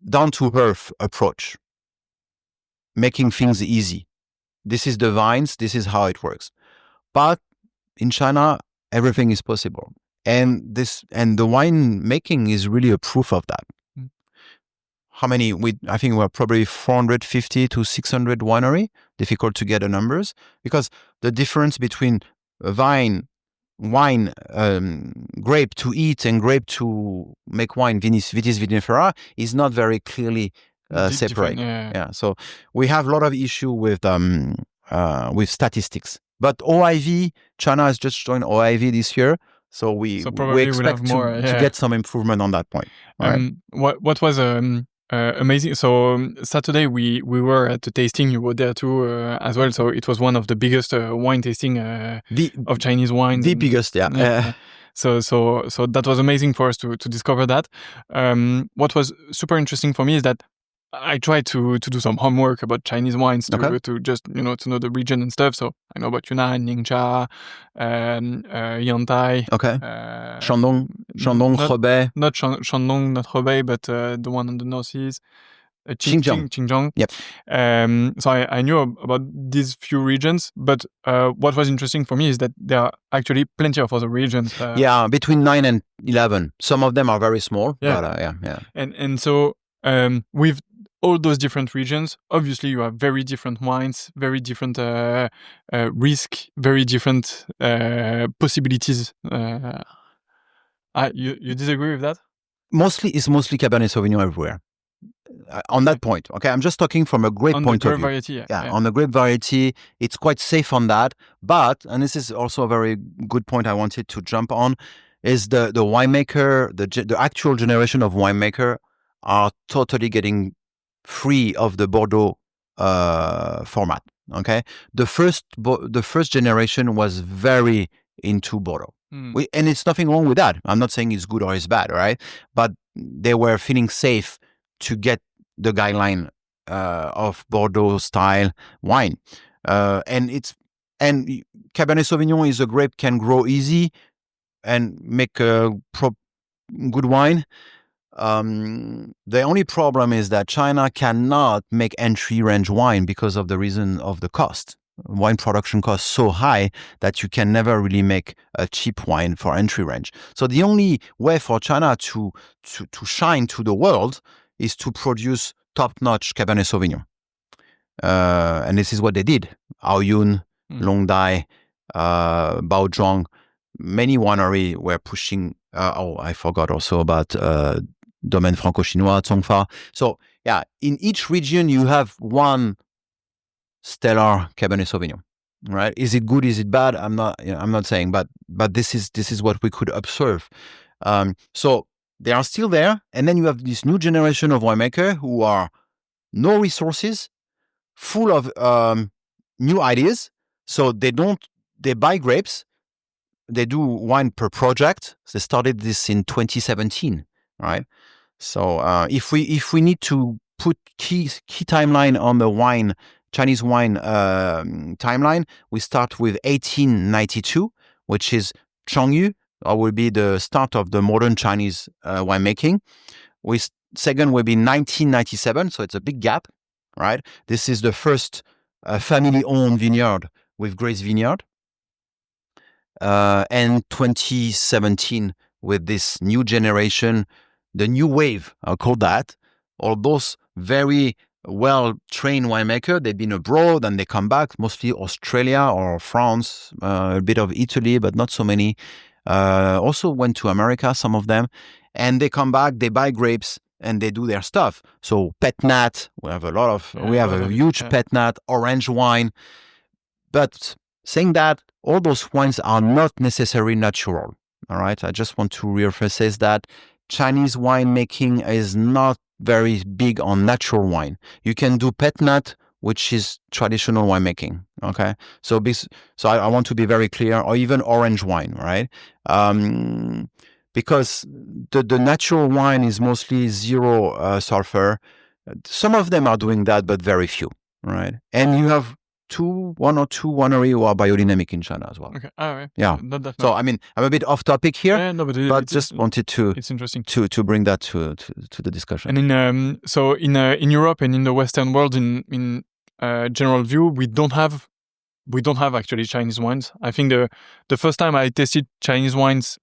down-to-earth approach, making things easy. This is the vines, this is how it works. But in China, everything is possible. And the wine making is really a proof of that. How many? I think we're probably 450 to 600 winery. Difficult to get the numbers because the difference between wine, grape to eat and grape to make wine, vitis vinifera, is not very clearly separate. Yeah. So we have a lot of issue with statistics. But OIV, China has just joined OIV this year. So we expect to get some improvement on that point. Right? What was amazing? So Saturday we were at the tasting. You were there too as well. So it was one of the biggest wine tasting of Chinese wine. The biggest, yeah. So that was amazing for us to discover that. What was super interesting for me is that I tried to do some homework about Chinese wines to just to know the region and stuff. So I know about Yunnan, Ningxia, Yantai. Okay. Shandong, Hebei. Not Shandong, not Hebei, but the one on the northeast. Xinjiang. Yep. So I knew about these few regions, but what was interesting for me is that there are actually plenty of other regions. Between 9 and 11. Some of them are very small. Yeah. But And so with all those different regions, obviously you have very different wines, very different risk, very different possibilities. You disagree with that? It's mostly Cabernet Sauvignon everywhere. On that point, okay, I'm just talking from a grape point of view. Variety, on the grape variety, it's quite safe on that. But, and this is also a very good point I wanted to jump on, is the winemaker, the actual generation of winemaker are totally getting free of the Bordeaux format. Okay, the first generation was very into Bordeaux, and it's nothing wrong with that. I'm not saying it's good or it's bad, right? But they were feeling safe to get the guideline of Bordeaux style wine, and Cabernet Sauvignon is a grape can grow easy and make a good wine. The only problem is that China cannot make entry range wine because of the reason of the cost. Wine production costs so high that you can never really make a cheap wine for entry range. So the only way for China to shine to the world is to produce top-notch Cabernet Sauvignon. And this is what they did. Aoyun, Longdai, Baozhuang, many wineries were pushing. I forgot also about Domaine Franco-Chinois, Zongfa. So yeah, in each region you have one stellar Cabernet Sauvignon, right? Is it good? Is it bad? I'm not saying, but this is what we could observe. So they are still there, and then you have this new generation of winemakers who are no resources, full of new ideas, So they buy grapes. They do wine per project. They started this in 2017, right? So if we need to put key timeline on the Chinese wine timeline, we start with 1892, which is Changyu, or will be the start of the modern Chinese winemaking. Second will be 1997, so it's a big gap, right? This is the first family-owned vineyard with Grace Vineyard. And 2017 with this new generation, the new wave, I'll call that, all those very well-trained winemakers, they've been abroad and they come back, mostly Australia or France, a bit of Italy, but not so many. Also went to America, some of them. And they come back, they buy grapes, and they do their stuff. So Pet Nat, we have a huge Pet Nat, orange wine. But saying that, all those wines are not necessarily natural. All right, I just want to reemphasize that Chinese winemaking is not very big on natural wine. You can do Pet Nat, which is traditional winemaking. Okay, so I want to be very clear, or even orange wine, right? Because the natural wine is mostly zero sulfur. Some of them are doing that, but very few, right? And you have one or two wineries who are biodynamic in China as well. Okay. Right. Yeah. So I mean, I'm a bit off topic here, but just wanted to. It's interesting to bring that to the discussion. And in Europe and in the Western world, in general view, we don't have actually Chinese wines. I think the first time I tasted Chinese wines,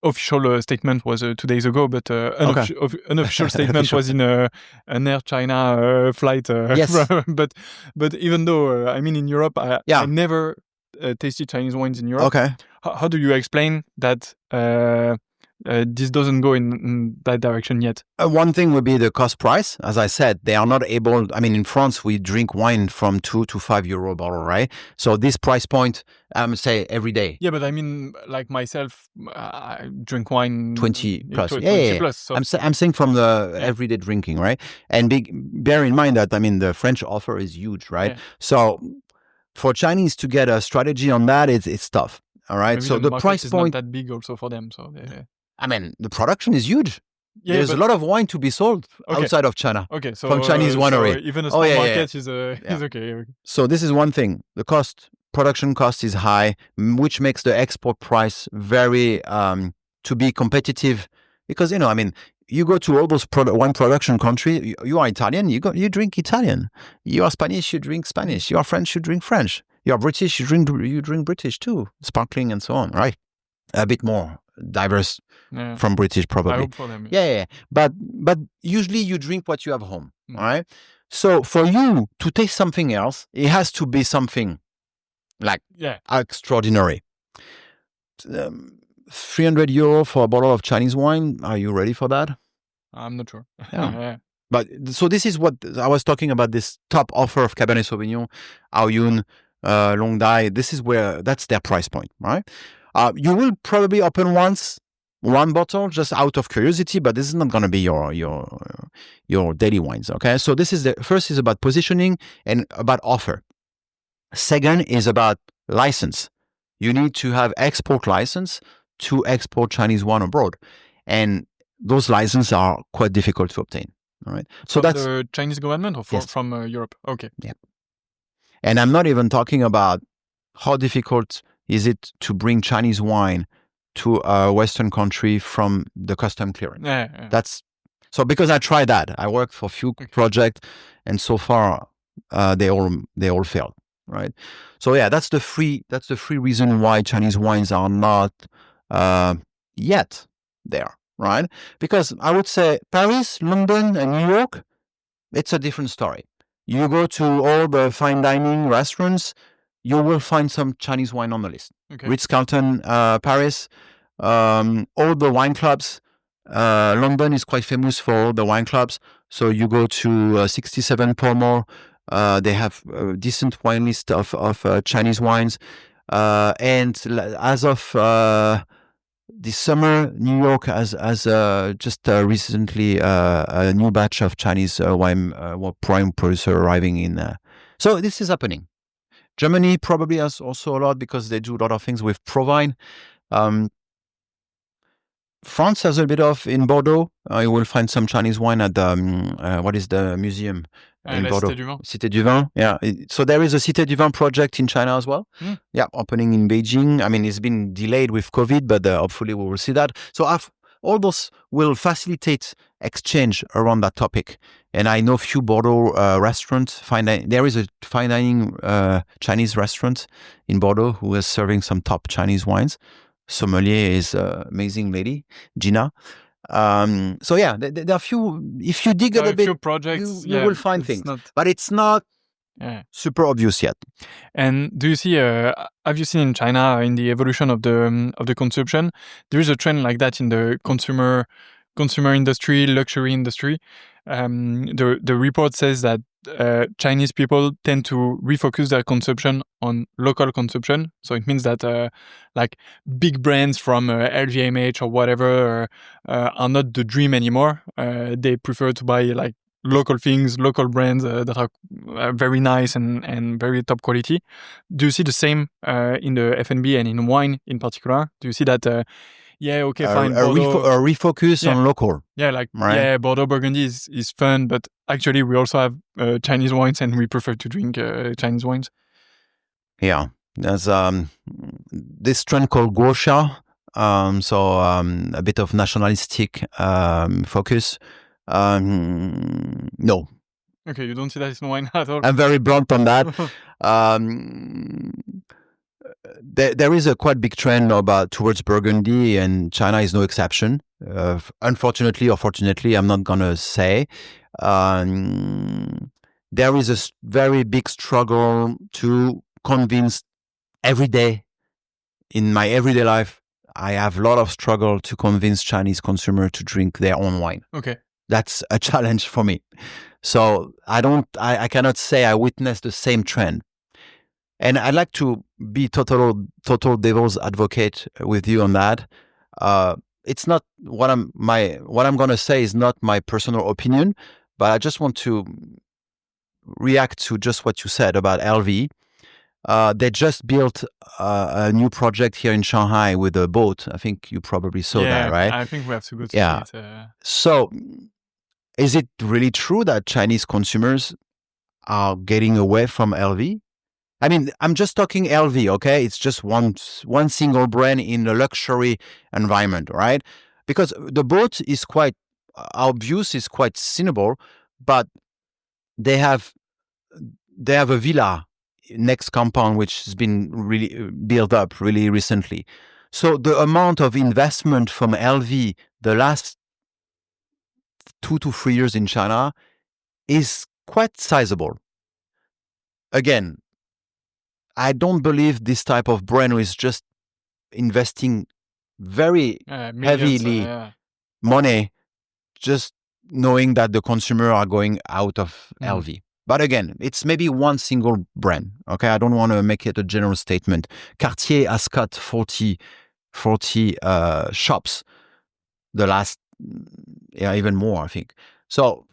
official statement was 2 days ago, but unofficial statement was in an Air China flight. Yes. but even though in Europe, I never tasted Chinese wines in Europe. Okay. How do you explain that this doesn't go in that direction yet? One thing would be the cost price. As I said, they are not able. I mean, in France, we drink wine from €2 to €5 a bottle, right? So this price point, say every day. Yeah, but I mean, like myself, I drink wine 20 plus. 20 plus. So. I'm saying from the everyday drinking, right? And bear in mind that the French offer is huge, right? Yeah. So for Chinese to get a strategy on that, it's tough. All right. Maybe so the price point is not that big also for them. So the production is huge. Yeah, there's a lot of wine to be sold outside of China. Okay, so from Chinese winery. So even a small market is okay. So this is one thing. The production cost is high, which makes the export price very to be competitive. Because you go to all those wine production countries. You are Italian, you drink Italian. You are Spanish, you drink Spanish. You are French, you drink French. You are British, you drink British too, sparkling and so on. Right, a bit more diverse from British probably. I hope for them. Yeah. But usually you drink what you have home, all right? So for you to taste something else, it has to be something like extraordinary. €300 for a bottle of Chinese wine. Are you ready for that? I'm not sure. Yeah. But so this is what I was talking about, this top offer of Cabernet Sauvignon, Aoyun, Longdai. That's their price point, right? You will probably open one bottle just out of curiosity, but this is not going to be your daily wines. Okay, so this is the first is about positioning and about offer. Second is about license. You need to have export license to export Chinese wine abroad, and those licenses are quite difficult to obtain. All right, so that's the Chinese government or from Europe. Okay, yeah, and I'm not even talking about how difficult is it to bring Chinese wine to a Western country from the custom clearing. Yeah. That's so because I tried that. I worked for a few projects, and so far they all failed. Right. So that's the free reason why Chinese wines are not yet there. Right. Because I would say Paris, London, and New York, it's a different story. You go to all the fine dining restaurants, you will find some Chinese wine on the list. Okay. Ritz-Carlton, Paris, all the wine clubs. London is quite famous for all the wine clubs. So you go to 67 Palmer, they have a decent wine list of Chinese wines. And as of this summer, New York has just recently a new batch of Chinese wine prime producer arriving in. So this is happening. Germany probably has also a lot because they do a lot of things with Provine. France has a bit of in Bordeaux. You will find some Chinese wine at the what is the museum in Bordeaux? Cité du Vin. Cité du Vin. Yeah. So there is a Cité du Vin project in China as well. Yeah, opening in Beijing. I mean, it's been delayed with COVID, but hopefully we will see that. So all those will facilitate exchange around that topic. And I know few Bordeaux restaurants. There is a fine dining Chinese restaurant in Bordeaux who is serving some top Chinese wines. Sommelier is an amazing lady, Gina. So yeah, there are few. If you dig a little bit, projects, you will find things, but it's not super obvious yet. And do you see? Have you seen in China in the evolution of the consumption? There is a trend like that in the consumer industry, luxury industry. The report says that Chinese people tend to refocus their consumption on local consumption. So it means that like big brands from LVMH or whatever are not the dream anymore. They prefer to buy like local things, local brands that are very nice and very top quality. Do you see the same in the F&B and in wine in particular? Do you see that? Fine. A refocus on local. Yeah, like Bordeaux Burgundy is fun, but actually we also have Chinese wines, and we prefer to drink Chinese wines. Yeah, there's this trend called guosha, a bit of nationalistic focus. No. Okay, you don't see that in wine at all. I'm very blunt on that. There is a quite big trend towards Burgundy, and China is no exception. Unfortunately or fortunately, I'm not gonna say. There is a very big struggle to convince every day. In my everyday life, I have a lot of struggle to convince Chinese consumer to drink their own wine. Okay. That's a challenge for me. So I cannot say I witnessed the same trend. And I'd like to be total devil's advocate with you on that. It's not what I'm going to say is not my personal opinion, but I just want to react to just what you said about LV. They just built a new project here in Shanghai with a boat. I think you probably saw that, right? I think we have to go to see it. So is it really true that Chinese consumers are getting away from LV? I mean, I'm just talking LV, okay? It's just one single brand in a luxury environment, right? Because the boat is quite obvious, is quite cynical, but they have a villa next compound which has been really built up really recently. So the amount of investment from LV the last 2 to 3 years in China is quite sizable. Again, I don't believe this type of brand is just investing very heavily money, just knowing that the consumer are going out of LV. But again, it's maybe one single brand. Okay, I don't want to make it a general statement. Cartier has cut 40 shops the last, even more, I think. So,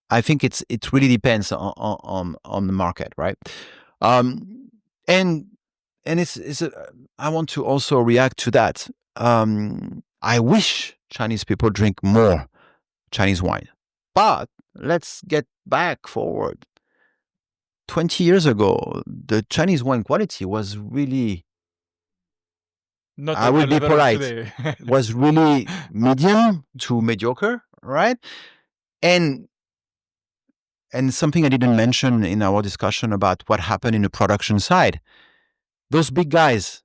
I think it really depends on the market, right? And I want to also react to that. I wish Chinese people drink more Chinese wine, but let's get back forward. 20 years ago, the Chinese wine quality was really, I will be polite, was really medium to mediocre, right? And something I didn't mention in our discussion about what happened in the production side. Those big guys,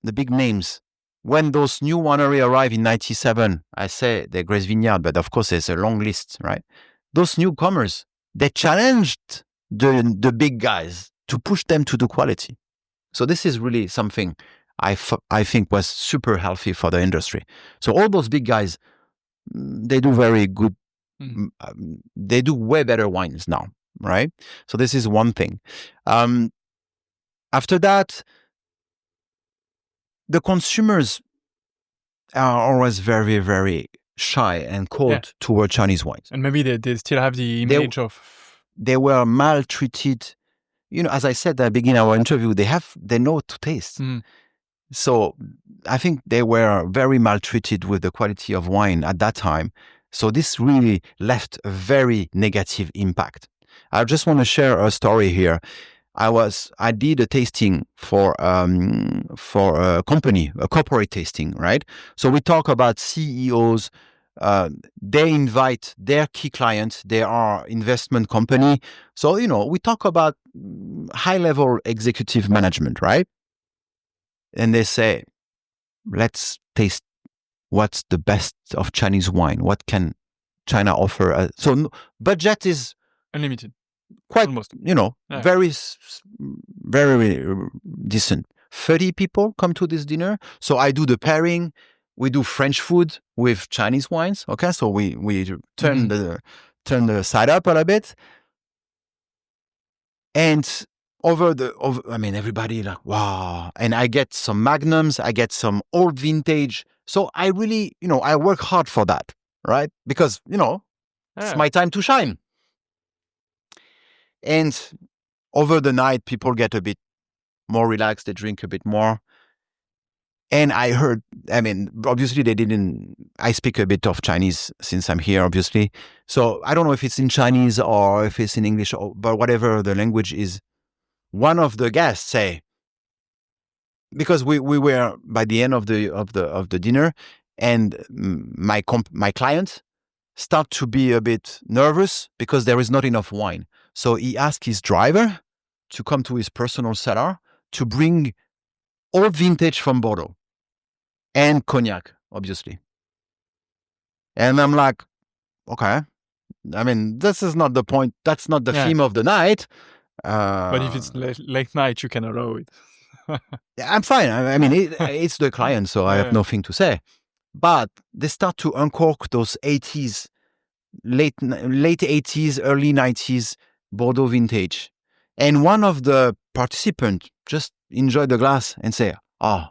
the big names, when those new wineries arrived in 97, I say the Grace Vineyard, but of course there's a long list, right? Those newcomers, they challenged the big guys to push them to the quality. So this is really something I think was super healthy for the industry. So all those big guys, they do very good. They do way better wines now, right? So this is one thing. After that, the consumers are always very, very shy and cold toward Chinese wines. And maybe they still have the image of... They were maltreated as I said at the beginning of our interview, they know to taste. So I think they were very maltreated with the quality of wine at that time. So this really left a very negative impact. I just want to share a story here. I did a tasting for a company, a corporate tasting, right? So we talk about CEOs. They invite their key clients. They are investment company. So, we talk about high-level executive management, right? And they say, let's taste what's the best of Chinese wine. What can China offer? So budget is unlimited. Quite, almost. Very, very decent. 30 people come to this dinner. So I do the pairing. We do French food with Chinese wines. Okay, so we turn the side up a little bit. And everybody like, wow. And I get some magnums. I get some old vintage. So I really, I work hard for that, right? Because, it's my time to shine. And over the night, people get a bit more relaxed. They drink a bit more. And I heard, obviously I speak a bit of Chinese since I'm here, obviously. So I don't know if it's in Chinese or if it's in English, but whatever the language is. One of the guests say, because we were by the end of the dinner, and my client start to be a bit nervous because there is not enough wine. So he asked his driver to come to his personal cellar to bring old vintage from Bordeaux and cognac, obviously. And I'm like, okay. This is not the point. That's not the theme of the night. But if it's late night, you can allow it. I'm fine. It's the client, so I have nothing to say. But they start to uncork those 80s, late 80s, early 90s Bordeaux vintage. And one of the participants just enjoyed the glass and say, oh,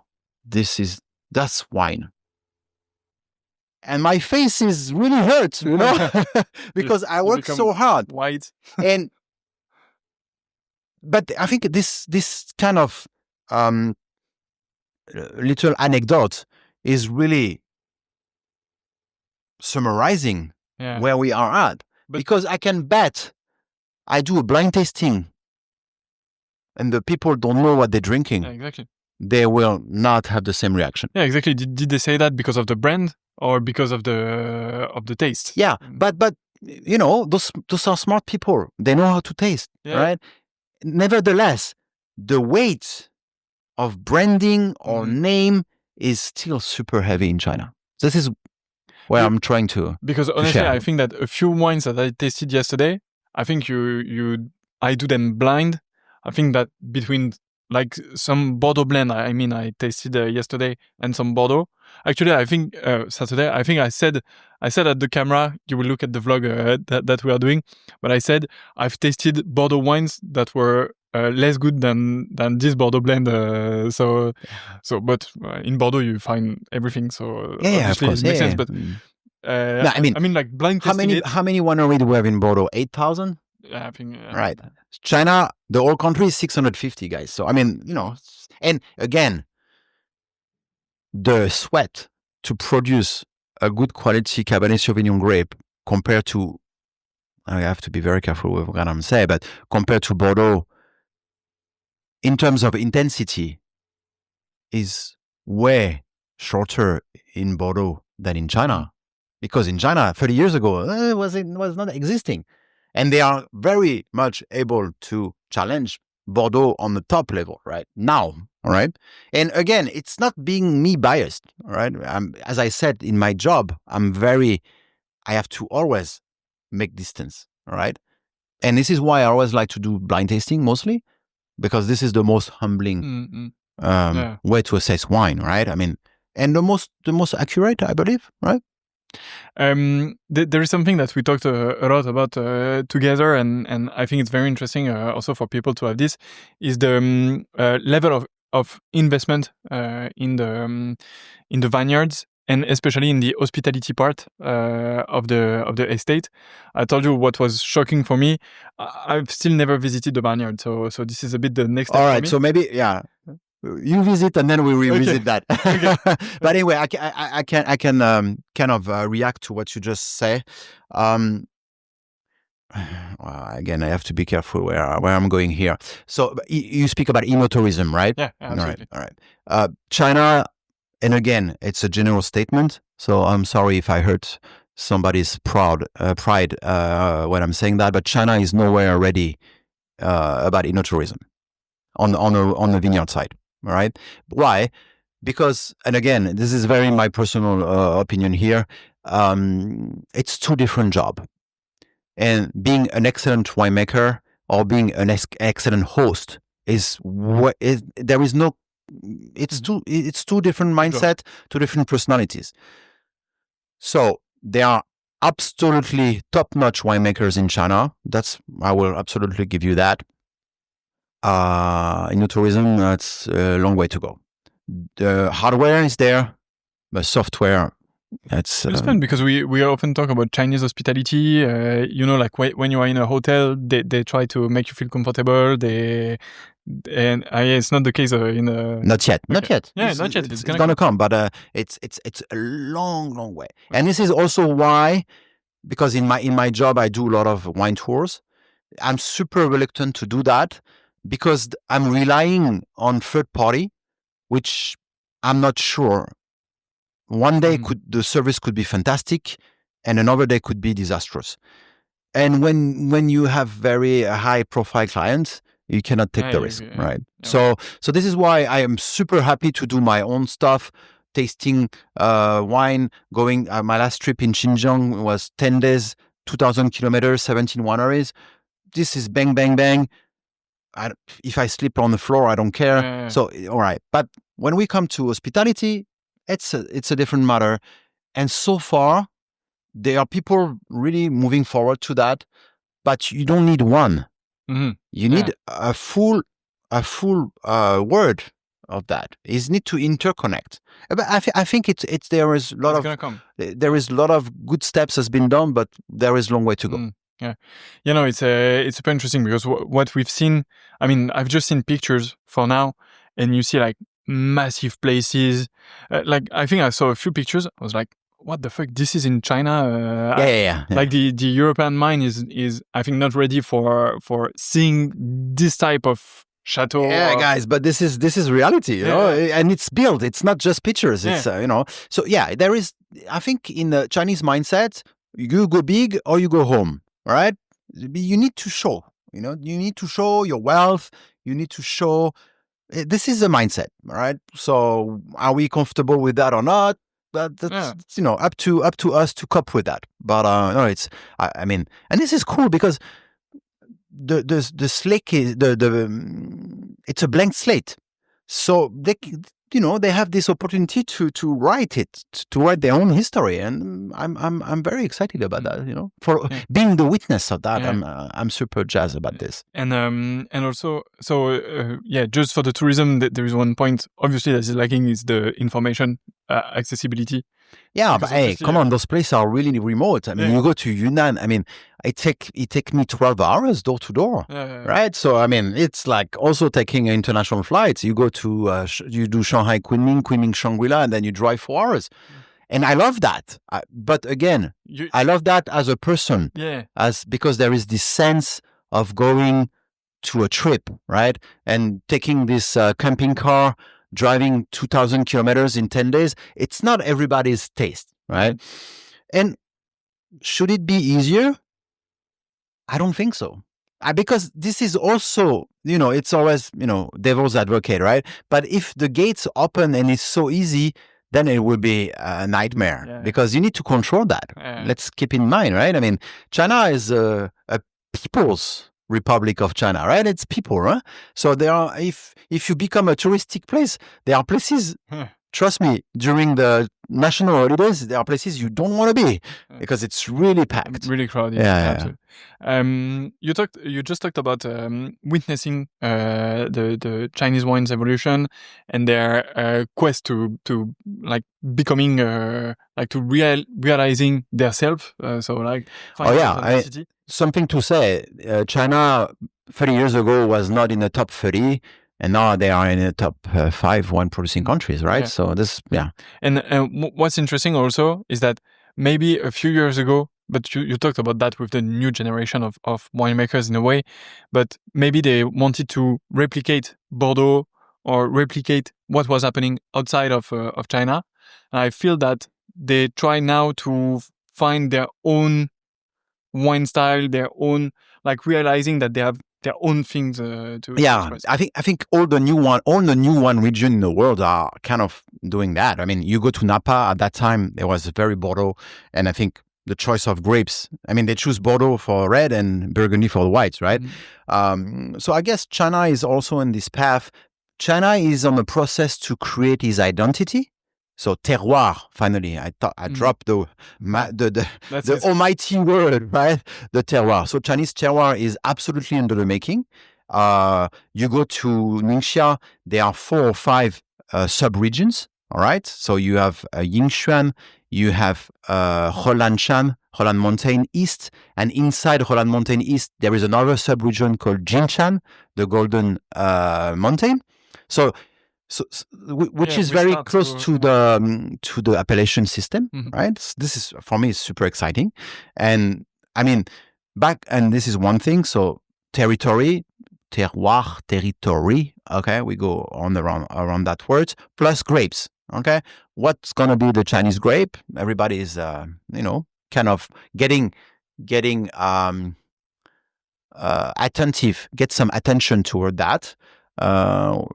that's wine. And my face is really hurt, because I worked so hard. White. But I think this kind of little anecdote is really summarizing where we are at. Because I can bet I do a blind tasting and the people don't know what they're drinking. Yeah, exactly. They will not have the same reaction. Yeah, exactly. Did they say that because of the brand or because of the taste? Yeah, but those are smart people. They know how to taste, right? Nevertheless, the weight of branding or name is still super heavy in China. This is where I'm trying to. Because honestly, I think that a few wines that I tasted yesterday, I think I do them blind. I think that between like some Bordeaux blend, I tasted yesterday, and some Bordeaux. Actually, I think Saturday, I think I said at the camera, you will look at the vlog that we are doing, but I said I've tasted Bordeaux wines that were less good than this Bordeaux blend. But in Bordeaux you find everything. So of course, it makes sense. But like blind tasting. How many wineries do we have in Bordeaux? 8,000. Yeah, I think. Right. China, the whole country is 650 guys. So and again, the sweat to produce a good quality Cabernet Sauvignon grape compared to, I have to be very careful with what I'm saying, but compared to Bordeaux, in terms of intensity, is way shorter in Bordeaux than in China. Because in China, 30 years ago, it was not existing. And they are very much able to challenge Bordeaux on the top level right now. All right. And again, it's not being me biased. All right. As I said in my job, I have to always make distance. All right. And this is why I always like to do blind tasting mostly, because this is the most humbling way to assess wine. Right. And the most accurate, I believe. Right. There is something that we talked a lot about together, and I think it's very interesting also for people to have this, is the level of investment in the vineyards and especially in the hospitality part of the estate. I told you what was shocking for me. I've still never visited the vineyard, so this is a bit the next step. All right, for me. so maybe you visit and then we revisit that. Okay. But anyway, I can kind of react to what you just say. Well, again, I have to be careful where I'm going here. So you speak about ecotourism, right? Yeah, absolutely. All right. China, and again, it's a general statement. So I'm sorry if I hurt somebody's pride when I'm saying that. But China is nowhere ready about ecotourism on the vineyard side. All right. Why? Because, and again, this is very my personal opinion here. It's two different jobs. And being an excellent winemaker or being an excellent host is what is there is no. It's two different mindset, two different personalities. So there are absolutely top-notch winemakers in China. I will absolutely give you that. In tourism, that's a long way to go. The hardware is there, but software. It's fun because we often talk about Chinese hospitality. Like when you are in a hotel, they try to make you feel comfortable. It's not the case in a... Not yet. Yeah, It's not yet. It's gonna come, but it's a long way. And this is also why, because in my job I do a lot of wine tours. I'm super reluctant to do that because I'm relying on third party, which I'm not sure. One day the service could be fantastic, and another day could be disastrous. And when you have very high profile clients, you cannot take the risk, right? Yeah. So this is why I am super happy to do my own stuff, tasting wine. Going my last trip in Xinjiang was 10 days, 2,000 kilometers, 17 wineries. This is bang, bang, bang. If I sleep on the floor, I don't care. Yeah. So all right, but when we come to hospitality, it's a different matter. And so far, there are people really moving forward to that, but you don't need one. Mm-hmm. You need a full word of that. You need to interconnect. But I think there is a lot of good steps has been done, but there is a long way to go. Yeah, it's super interesting because what we've seen. I mean, I've just seen pictures for now, and you see like massive places. I think I saw a few pictures. I was like, what the fuck? This is in China. Yeah. Like the European mind is I think not ready for seeing this type of chateau. Yeah, guys, but this is reality, you know, and it's built. It's not just pictures. It's So yeah, there is. I think in the Chinese mindset, you go big or you go home. Right? You need to show. You need to show your wealth. You need to show. This is a mindset, right? So, are we comfortable with that or not? But that's up to us to cope with that. But no, it's I mean, and this is cool because the slate is it's a blank slate. So they have this opportunity to write their own history, and I'm very excited about that. For being the witness of that, I'm super jazzed about this. And also, just for the tourism, there is one point obviously that is lacking is the information accessibility. Yeah, but hey, come on, those places are really remote. I mean, you go to Yunnan. I mean, it take me 12 hours door to door, right? So I mean, it's like also taking an international flight. You go to you do Shanghai, Kunming, Shangri-La, and then you drive 4 hours. And I love that. But again, I love that as a person, because there is this sense of going to a trip, right? And taking this camping car, driving 2,000 kilometers in 10 days. It's not everybody's taste, right? And should it be easier? I don't think so. Because this is also, it's always, devil's advocate, right? But if the gates open and it's so easy, then it will be a nightmare because you need to control that. Let's keep in mind, right? I mean, China is a people's Republic of China, right? It's people, right? So there are, if you become a touristic place, there are places trust me, during the national holidays, there are places you don't want to be because it's really packed. Really crowded. Yeah. You just talked about witnessing the Chinese wine's evolution and their quest to like becoming like to realizing their self. So like something to say. China 30 years ago was not in the top 30. And now they are in the top 5 wine producing countries, right? Yeah. So this, And what's interesting also is that maybe a few years ago, but you talked about that with the new generation of winemakers in a way, but maybe they wanted to replicate Bordeaux or replicate what was happening outside of China. And I feel that they try now to find their own wine style, their own, like realizing that they have their own things to express. I think all the new wine region in the world are kind of doing that. I mean, you go to Napa at that time, it was very Bordeaux, and I think the choice of grapes, I mean, they choose Bordeaux for red and Burgundy for the whites, right? Mm-hmm. So I guess China is also in this path. China is on the process to create its identity. So terroir, finally, I dropped the almighty word, right? The terroir. So Chinese terroir is absolutely under the making. You go to Ningxia, there are 4 or 5 sub-regions, all right? So you have Yingshuan, you have Holanshan, Holan Mountain East, and inside Holan Mountain East, there is another sub-region called Jinshan, the Golden Mountain. Which is very close to the appellation system, right? So this is, for me, super exciting. And I mean, and this is one thing. So territory, terroir, territory. Okay, we go on around that word. Plus grapes. Okay, what's gonna be the Chinese grape? Everybody is, kind of getting attentive, get some attention toward that.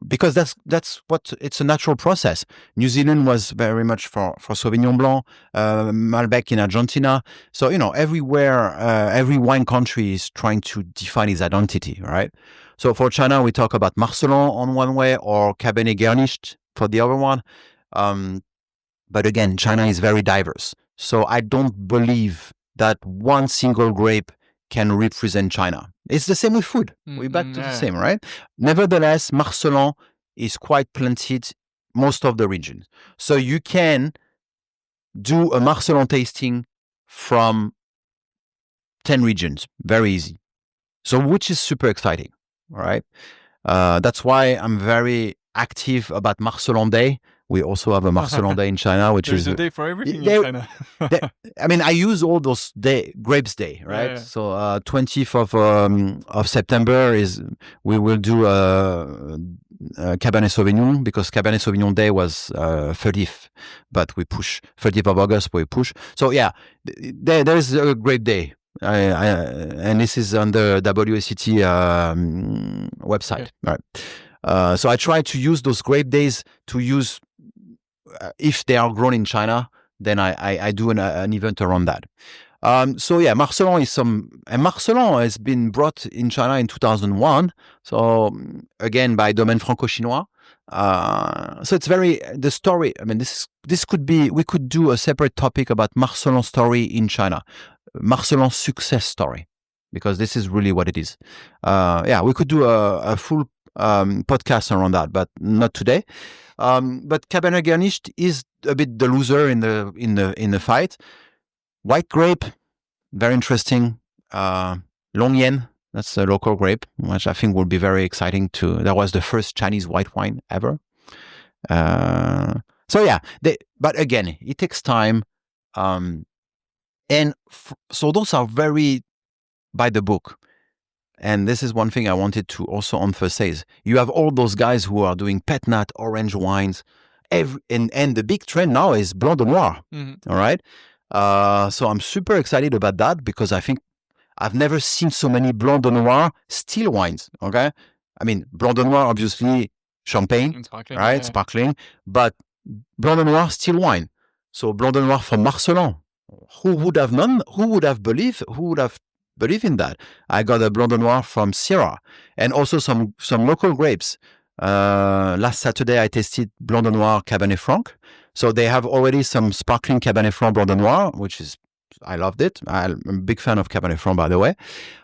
Because that's what it's a natural process. New Zealand was very much for Sauvignon Blanc, Malbec in Argentina. So everywhere, every wine country is trying to define its identity, right? So for China, we talk about Marcelon on one way or Cabernet Garnished for the other one. But again, China is very diverse. So I don't believe that one single grape can represent China. It's the same with food. We're back to the same, right? Nevertheless, Marcelon is quite planted most of the region. So you can do a Marcelon tasting from 10 regions. Very easy. So which is super exciting, right? That's why I'm very active about Marcelon Day. We also have a Marcelon Day in China, which There's is a day for everything in China. I mean, I use all those grapes day, right? Yeah. So 20th of September we will do Cabernet Sauvignon, because Cabernet Sauvignon Day was 30th, but we push 30th of August. We push. So yeah, there's a grape day. And this is on the WACT website, right? So I try to use those grape days to use, if they are grown in China, then I do an event around that. So yeah, Marcelon and Marcelon has been brought in China in 2001. So again, by Domaine Franco-Chinois. So it's the story. I mean, we could do a separate topic about Marcelon's story in China, Marcelon's success story, because this is really what it is. We could do a full podcast around that, but not today. But Cabernet Garnished is a bit the loser in the fight. White grape, very interesting. Longyan, that's a local grape, which I think will be very exciting too. That was the first Chinese white wine ever. So yeah, but again, it takes time. So those are very by the book. And this is one thing I wanted to also emphasize. You have all those guys who are doing pet nat, orange wines, and the big trend now is Blanc de Noir. All right. So I'm super excited about that, because I think I've never seen so many Blanc de Noir still wines. Okay. I mean, Blanc de Noir, obviously champagne, sparkling, right? Yeah. Sparkling, but Blanc de Noir still wine. So Blanc de Noir from Marcelon. Who would have known? Who would have believed in that? I got a Blanc de Noir from Syrah, and also some local grapes. Last Saturday, I tasted Blanc de Noir Cabernet Franc. So they have already some sparkling Cabernet Franc Blanc de Noir, which is, I loved it. I'm a big fan of Cabernet Franc, by the way.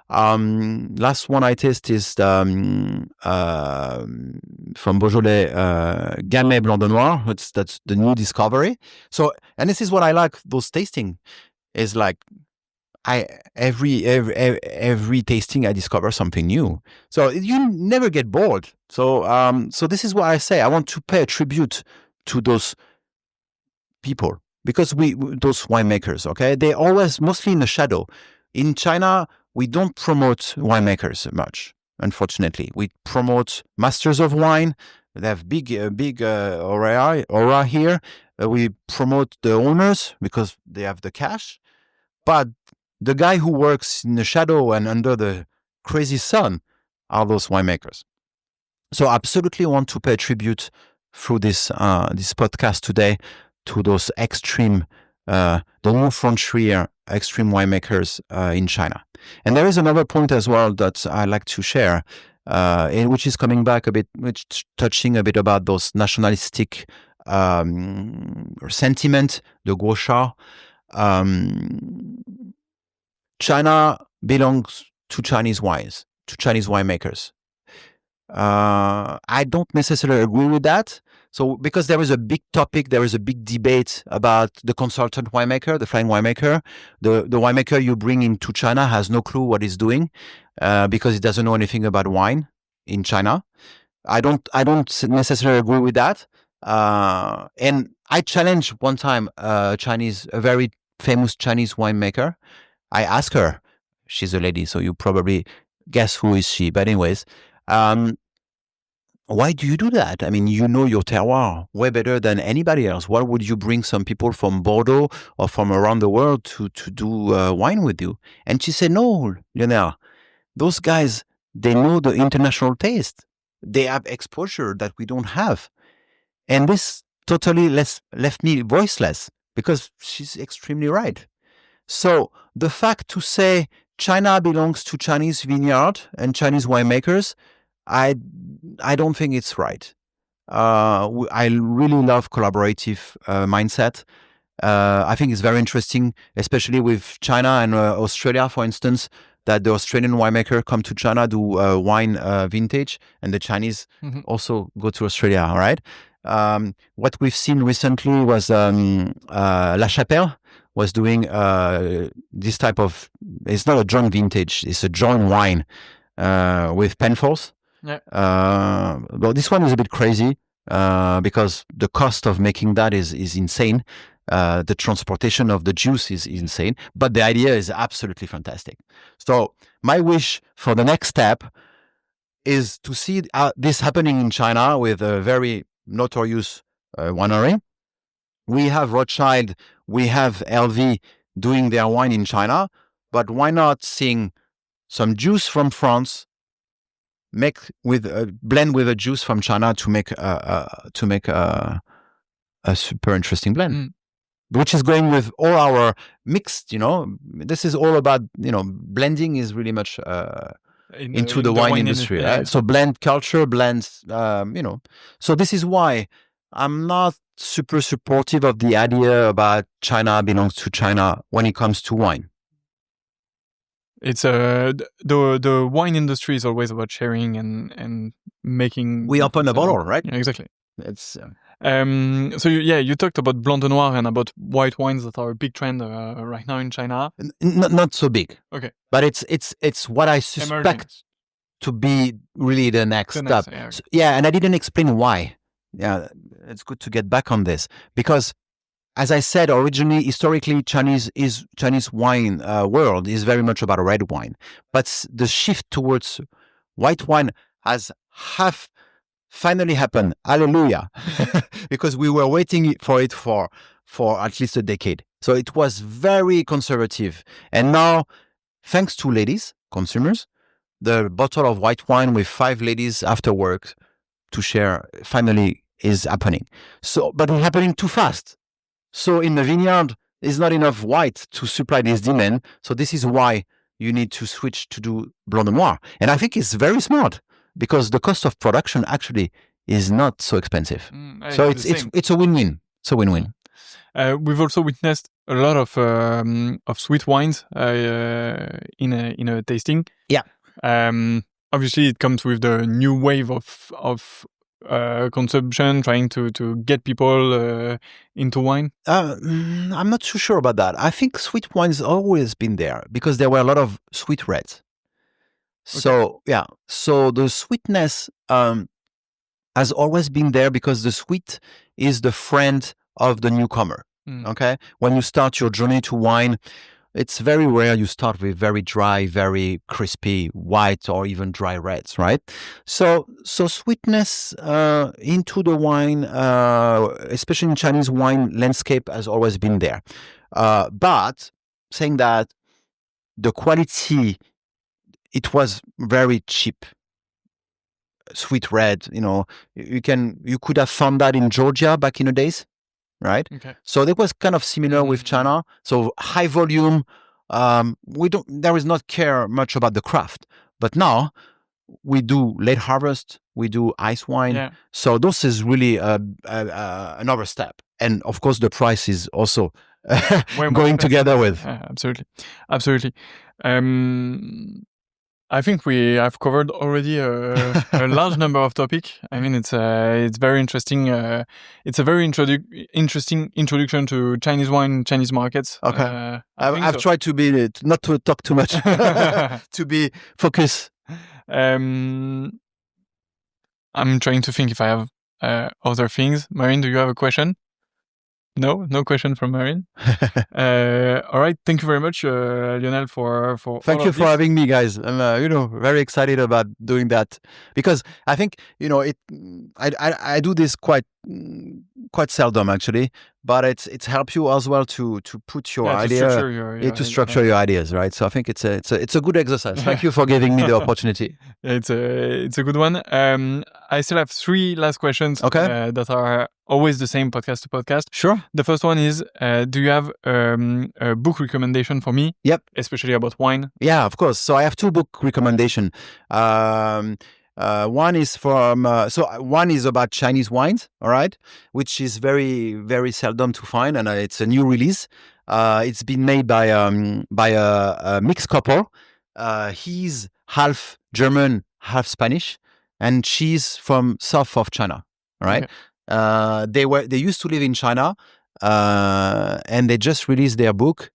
Last one I tasted is from Beaujolais, Gamay Blanc de Noir. That's the new discovery. So, and this is what I like, those tasting is like, every tasting I discover something new. So you never get bored. So this is why I say I want to pay a tribute to those people, because those winemakers, okay, they always mostly in the shadow. In China, we don't promote winemakers much, unfortunately. We promote masters of wine. They have big aura here. We promote the owners because they have the cash. But the guy who works in the shadow and under the crazy sun are those winemakers. So I absolutely want to pay tribute through this podcast today to those extreme, the new frontier extreme winemakers in China. And there is another point as well that I like to share, which is coming back a bit, which touching a bit about those nationalistic sentiment, the guosha. China belongs to Chinese wines, to Chinese winemakers. I don't necessarily agree with that. So, because there is a big topic, there is a big debate about the consultant winemaker, the flying winemaker. The winemaker you bring into China has no clue what he's doing because he doesn't know anything about wine in China. I don't necessarily agree with that. And I challenged one time a very famous Chinese winemaker. I asked her, she's a lady, so you probably guess who is she. But anyways, why do you do that? I mean, you know your terroir way better than anybody else. Why would you bring some people from Bordeaux or from around the world to do wine with you? And she said, no, Lionel, those guys, they know the international taste. They have exposure that we don't have. And this totally left me voiceless because she's extremely right. So the fact to say China belongs to Chinese vineyard and Chinese winemakers, I don't think it's right. I really love collaborative mindset. I think it's very interesting, especially with China and Australia, for instance, that the Australian winemaker come to China, do wine vintage, and the Chinese also go to Australia, right? What we've seen recently was La Chapelle was doing this type of, it's not a joint vintage, it's a joint wine with Penfolds. Yeah. Well, this one is a bit crazy because the cost of making that is insane. The transportation of the juice is insane, but the idea is absolutely fantastic. So my wish for the next step is to see this happening in China with a very notorious winery. We have Rothschild, we have LV doing their wine in China, but why not seeing some juice from France blend with a juice from China to make a super interesting blend, which is going with all our mixed. This is all about blending is really much into the wine industry, right? Yeah. So blend culture, blends, So this is why I'm not super supportive of the idea about China belongs to China when it comes to wine. It's the wine industry is always about sharing and making. We open a bottle, right? Yeah, exactly. It's so you talked about Blanc de Noir and about white wines that are a big trend right now in China. Not so big. Okay. But it's what I suspect to be really the next step. Yeah, okay. So, and I didn't explain why. Yeah, it's good to get back on this because, as I said originally, historically, Chinese wine world is very much about red wine, but the shift towards white wine has finally happened. Hallelujah! Because we were waiting for it for at least a decade. So it was very conservative, and now, thanks to ladies, consumers, the bottle of white wine with 5 ladies after work to share finally is happening. So, but it's happening too fast. So in the vineyard, there's not enough white to supply this demand. So this is why you need to switch to do Blanc de Noir. And I think it's very smart because the cost of production actually is not so expensive. So it's a win-win. It's a win-win. We've also witnessed a lot of sweet wines in a tasting. Yeah. Obviously, it comes with the new wave of consumption, trying to get people into wine. I'm not too sure about that. I think sweet wine's always been there because there were a lot of sweet reds. So so the sweetness has always been there because the sweet is the friend of the newcomer. Okay, when you start your journey to wine, it's very rare you start with very dry, very crispy white or even dry reds, right? So sweetness into the wine, especially in Chinese wine landscape, has always been there. But saying that, the quality, it was very cheap. Sweet red, you could have found that in Georgia back in the days, right? Okay. So that was kind of similar with China. So high volume. There is not care much about the craft, but now we do late harvest, we do ice wine. Yeah. So this is really another step, and of course the price is also going together with. Absolutely. I think we have covered already a large number of topics. I mean, it's very interesting. It's a very interesting introduction to Chinese wine, Chinese markets. Okay, I've tried to be not to talk too much, to be focused. I'm trying to think if I have other things. Marine, do you have a question? No question from Marine. All right, thank you very much, Lionel, for thank you for having me, guys. I'm very excited about doing that because I think I do this quite seldom actually, but it's helped you as well to put your idea to structure your ideas, right? So I think it's a good exercise. Thank you for giving me the opportunity. It's a good one. I still have 3 last questions. Okay. That are always the same podcast to podcast. Sure. The first one is, do you have a book recommendation for me? Yep. Especially about wine? Yeah, of course. So I have 2 book recommendation. One is one is about Chinese wines, all right, which is very, very seldom to find, and it's a new release. It's been made by a mixed couple. He's half German, half Spanish, and she's from south of China. All right. Okay. They used to live in China, and they just released their book.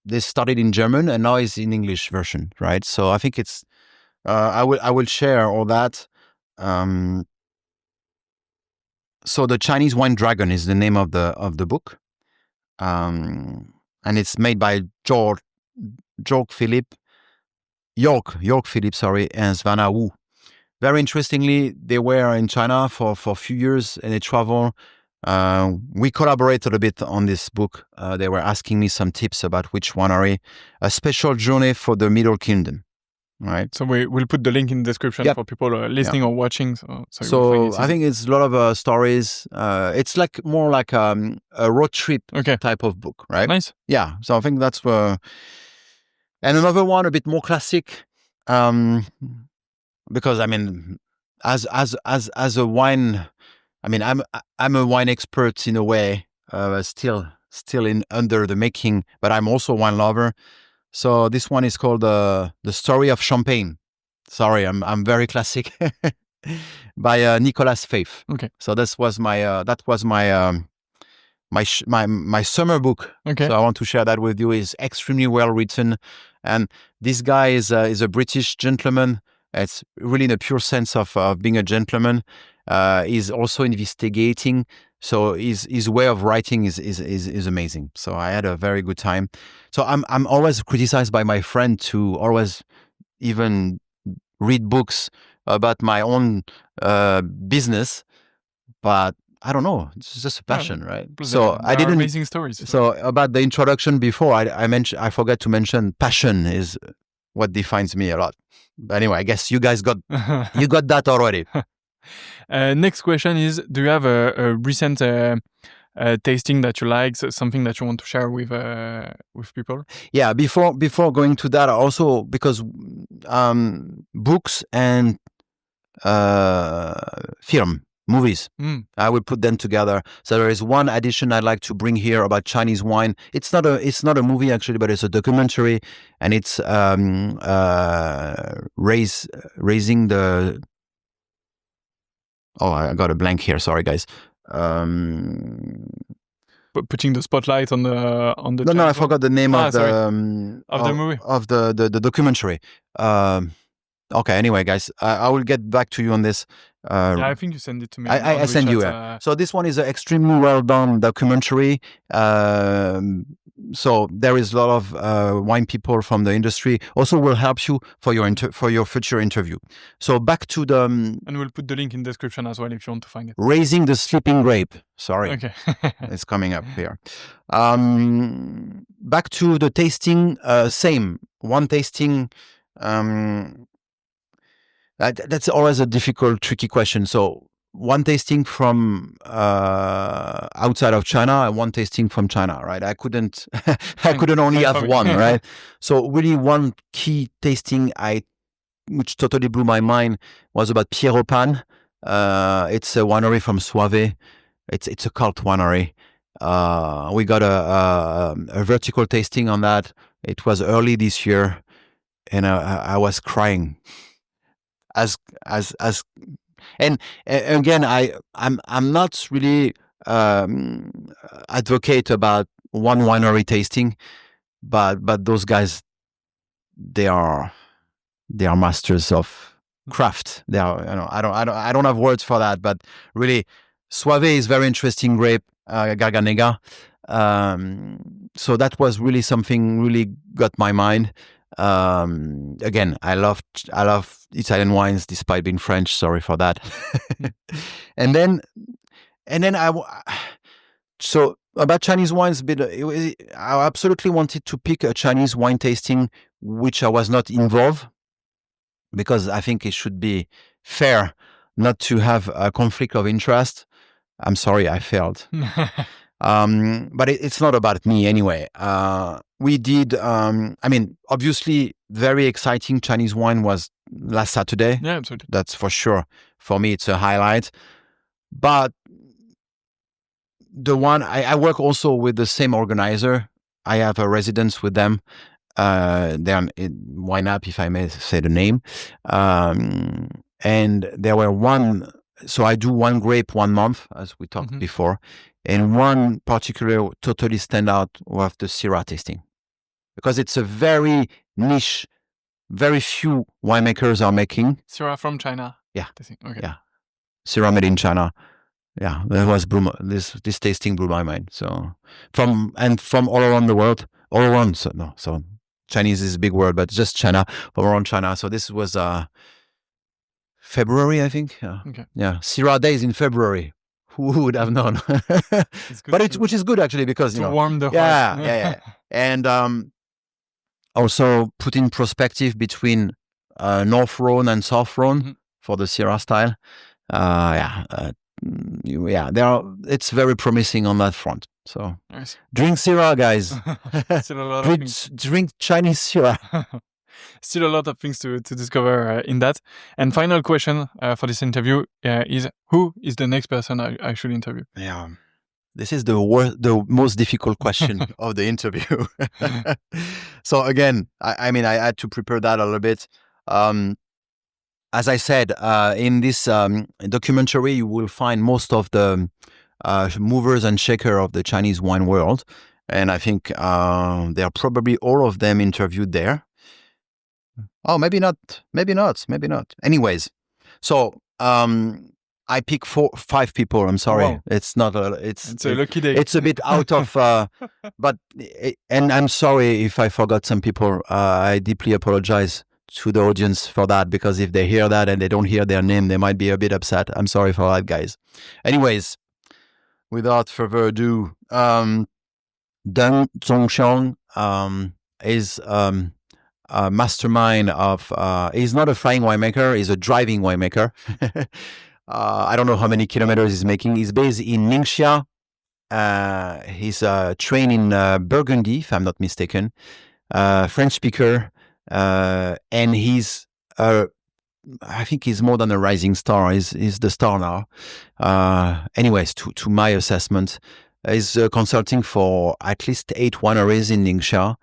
They started in German and now it's in English version, right? So I think it's. I will share all that. So the Chinese Wine Dragon is the name of the book, and it's made by York Philip, and Savannah Wu. Very interestingly, they were in China for a few years and they travel. We collaborated a bit on this book. They were asking me some tips about which winery, a special journey for the Middle Kingdom. Right. So we'll put the link in the description for people listening or watching. So I think it's a lot of stories. It's more like a road trip type of book, right? Nice. Yeah. So I think that's and another one a bit more classic, because I mean, as a wine, I mean, I'm a wine expert in a way, still under the making, but I'm also a wine lover. So this one is called The Story of Champagne. Sorry, I'm very classic. By Nicolas Faith. Okay. So that was my summer book. Okay. So I want to share that with you. It's extremely well written, and this guy is a British gentleman. It's really in a pure sense of being a gentleman. He's also investigating. So his way of writing is amazing. So I had a very good time. So I'm always criticized by my friend to always even read books about my own business, but I don't know. It's just a passion, right? So I didn't. Amazing stories. So about the introduction before, I forgot to mention passion is what defines me a lot. But anyway, I guess you guys got that already. Next question is: do you have a recent tasting that you like, something that you want to share with people? Yeah. Before going to that, also because books and movies. I will put them together. So there is one addition I'd like to bring here about Chinese wine. It's not a movie actually, but it's a documentary, and it's raising the. Oh, I got a blank here. Sorry, guys. Putting the spotlight on the. No, I forgot the name of the movie of the documentary. Okay, anyway, guys, I will get back to you on this. I think you send it to me. I send you. So this one is an extremely well done documentary. So there is a lot of wine people from the industry. Also, will help you for your future interview. So back to the. And we'll put the link in the description as well if you want to find it. Raising the Sleeping Grape. Sorry. Okay. It's coming up here. Back to the tasting. Same one tasting. That's always a difficult, tricky question. So one tasting from outside of China and one tasting from China, right? I couldn't only have one, right? So really one key tasting which totally blew my mind was about Périgord. It's a winery from Soave. It's a cult winery. We got a vertical tasting on that. It was early this year, and I was crying. And again, I'm not really advocate about one winery tasting, but those guys, they are masters of craft. They are, I don't have words for that, but really, Soave is very interesting grape, Garganega. So that was really something really got my mind. Again, I love Italian wines despite being French. Sorry for that. and then so about Chinese wines, I absolutely wanted to pick a Chinese wine tasting which I was not involved, because I think it should be fair not to have a conflict of interest. I'm sorry, I failed. But it's not about me anyway. We did, obviously very exciting Chinese wine was last Saturday. Yeah, absolutely. That's for sure. For me, it's a highlight. But the one, I work also with the same organizer. I have a residence with them. They're in YNAB, if I may say the name. And there were so I do one grape 1 month, as we talked before. And one particular totally stand out was the Syrah tasting, because it's a very niche, very few winemakers are making. Syrah from China. Yeah. Okay. Yeah. Syrah made in China. Yeah, that was this tasting blew my mind. So from all around the world, all around. So Chinese is a big word, but just China, from around China. So this was February, I think. Okay. Yeah, Syrah days in February. Who would have known? But which is good actually, because to warm the heart. Yeah. And also put in perspective between North Rhone and South Rhone for the Syrah style. It's very promising on that front. So nice. Drink Syrah, guys. Still a lot of things. Drink Chinese Syrah. Still a lot of things to discover in that. And final question for this interview is, who is the next person I should interview? Yeah, this is the most difficult question of the interview. So again, I had to prepare that a little bit. As I said, in this documentary, you will find most of the movers and shakers of the Chinese wine world. And I think they are probably all of them interviewed there. Oh, maybe not. Anyways, so I pick 5 people. I'm sorry. Wow. It's not it's a lucky day. It's a bit out of, but and I'm sorry if I forgot some people. I deeply apologize to the audience for that, because if they hear that and they don't hear their name, they might be a bit upset. I'm sorry for that, guys. Anyways, without further ado, Deng Zhongxiang is a mastermind of. He's not a flying winemaker. He's a driving winemaker. I don't know how many kilometers he's making. He's based in Ningxia. He's trained in Burgundy, if I'm not mistaken. French speaker, and he's a I think he's more than a rising star. He's the star now. Anyways, to my assessment, he's consulting for at least 8 wineries in Ningxia,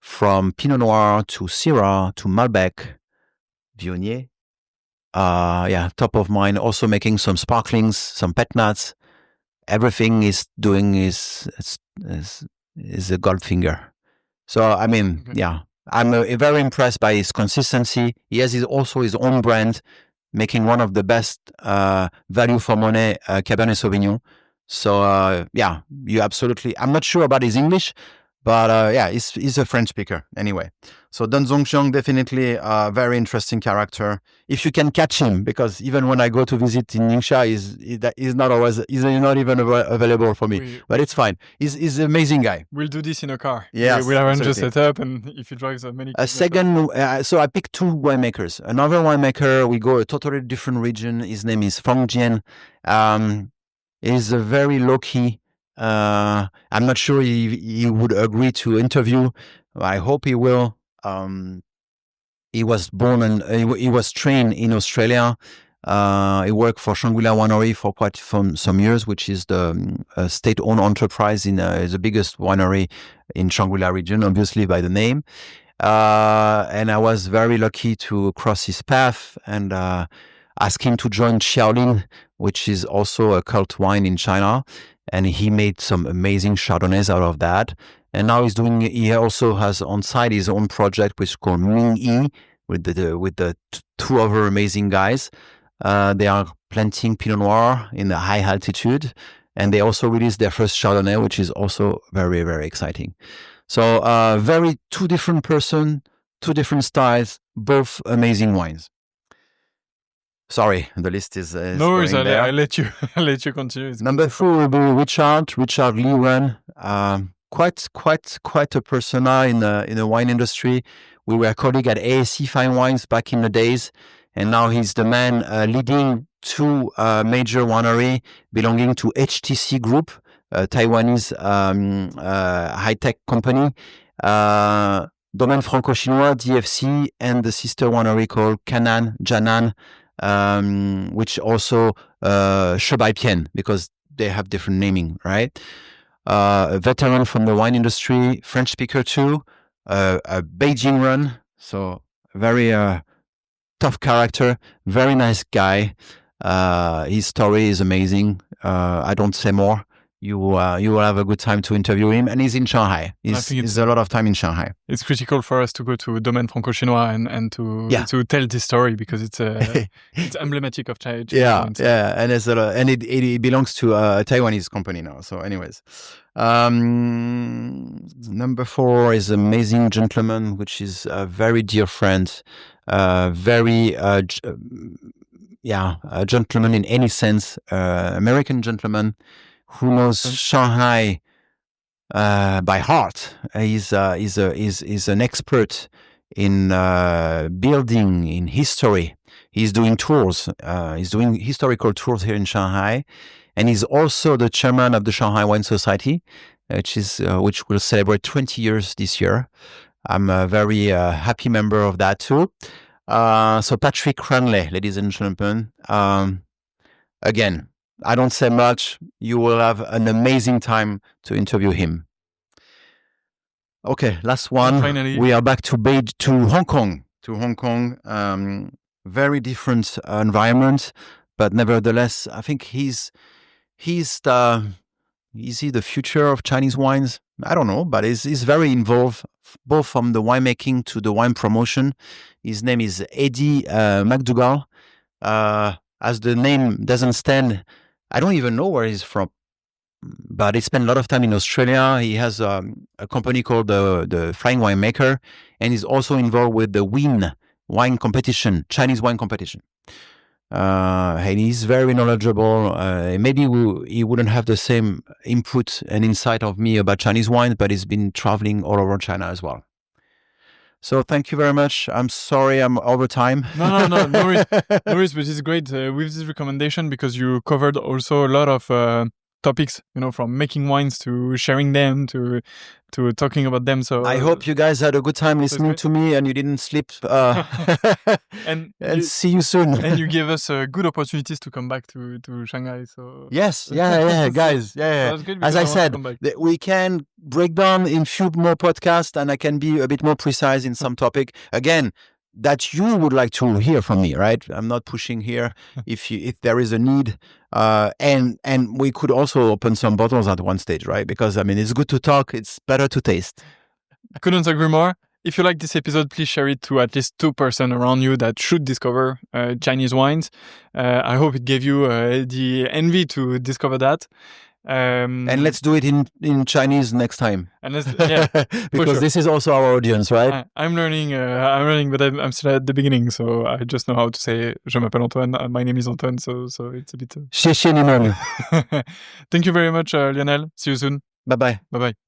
from Pinot Noir to Syrah to Malbec, Viognier. Top of mind. Also making some sparklings, some pet nuts. Everything he's doing is a gold finger. So, I mean, I'm very impressed by his consistency. He has also his own brand, making one of the best value for money Cabernet Sauvignon. So, you absolutely... I'm not sure about his English, but he's a French speaker anyway. So Deng Zhongxiang, definitely a very interesting character. If you can catch him, because even when I go to visit in Ningxia, he's not even available for me. But it's fine. He's an amazing guy. We'll do this in a car. Yes, we'll arrange a setup, and if you drive so many. So I picked 2 winemakers. Another winemaker, we go a totally different region. His name is Feng Jian. He's a very low-key. I'm not sure he would agree to interview. I hope he will. He was born and he was trained in Australia. He worked for Shangri-La Winery for quite some years, which is the state-owned enterprise is the biggest winery in Shangri-La region, obviously by the name. And I was very lucky to cross his path and ask him to join Xiaolin, which is also a cult wine in China. And he made some amazing Chardonnays out of that. And now he also has on site his own project, which is called Ming Yi, with the 2 other amazing guys. They are planting Pinot Noir in a high altitude. And they also released their first Chardonnay, which is also very, very exciting. So, 2 different person, 2 different styles, both amazing wines. Sorry, the list is no worries. I'll let you continue. Number 4 will be Richard Lee Ren. Quite a persona in the wine industry. We were colleagues at ASC Fine Wines back in the days, and now he's the man leading 2 major winery belonging to HTC Group, a Taiwanese high-tech company. Domaine Franco-Chinois, DFC, and the sister winery called Jianan, which also Shebaipian, because they have different naming, right? A veteran from the wine industry, French speaker too, a Beijing run, so very tough character, very nice guy. His story is amazing. I don't say more. You will have a good time to interview him, and he's in Shanghai. He's a lot of time in Shanghai. It's critical for us to go to Domaine Franco-Chinois and to tell this story, because it's it's emblematic of China. And there's and it belongs to a Taiwanese company now. So, anyways, number 4 is Amazing Gentleman, which is a very dear friend, a gentleman in any sense, American gentleman, who knows Shanghai by heart. He's an expert in building, in history. He's doing tours. He's doing historical tours here in Shanghai, and he's also the chairman of the Shanghai Wine Society, which will celebrate 20 years this year. I'm a very happy member of that too. So Patrick Cranley, ladies and gentlemen. Again, I don't say much. You will have an amazing time to interview him. Okay, last one. Finally, we are back to Hong Kong. Very different environment, but nevertheless, I think is he the future of Chinese wines? I don't know, but he's very involved, both from the winemaking to the wine promotion. His name is Eddie McDougall. As the name doesn't stand, I don't even know where he's from, but he spent a lot of time in Australia. He has a company called the Flying Winemaker, and he's also involved with the wine competition, Chinese wine competition. And he's very knowledgeable. Maybe he wouldn't have the same input and insight of me about Chinese wine, but he's been traveling all over China as well. So thank you very much. I'm sorry I'm over time. No worries. No worries, but it's great with this recommendation, because you covered also a lot of topics, from making wines to sharing them to talking about them. So I hope you guys had a good time listening to me and you didn't sleep. And see you soon. And you gave us good opportunities to come back to Shanghai. So yes, guys, As I said, we can break down in few more podcasts, and I can be a bit more precise in some topic. Again, that you would like to hear from me, right? I'm not pushing here. If there is a need, and we could also open some bottles at one stage, right? Because it's good to talk. It's better to taste. I couldn't agree more. If you like this episode, please share it to at least 2% around you that should discover Chinese wines. I hope it gave you the envy to discover that. And let's do it in Chinese next time. And because this is also our audience, right? I'm learning, but I'm still at the beginning, so I just know how to say "Je m'appelle Antoine." My name is Antoine, so it's a bit. Thank you very much, Lionel. See you soon. Bye bye. Bye bye.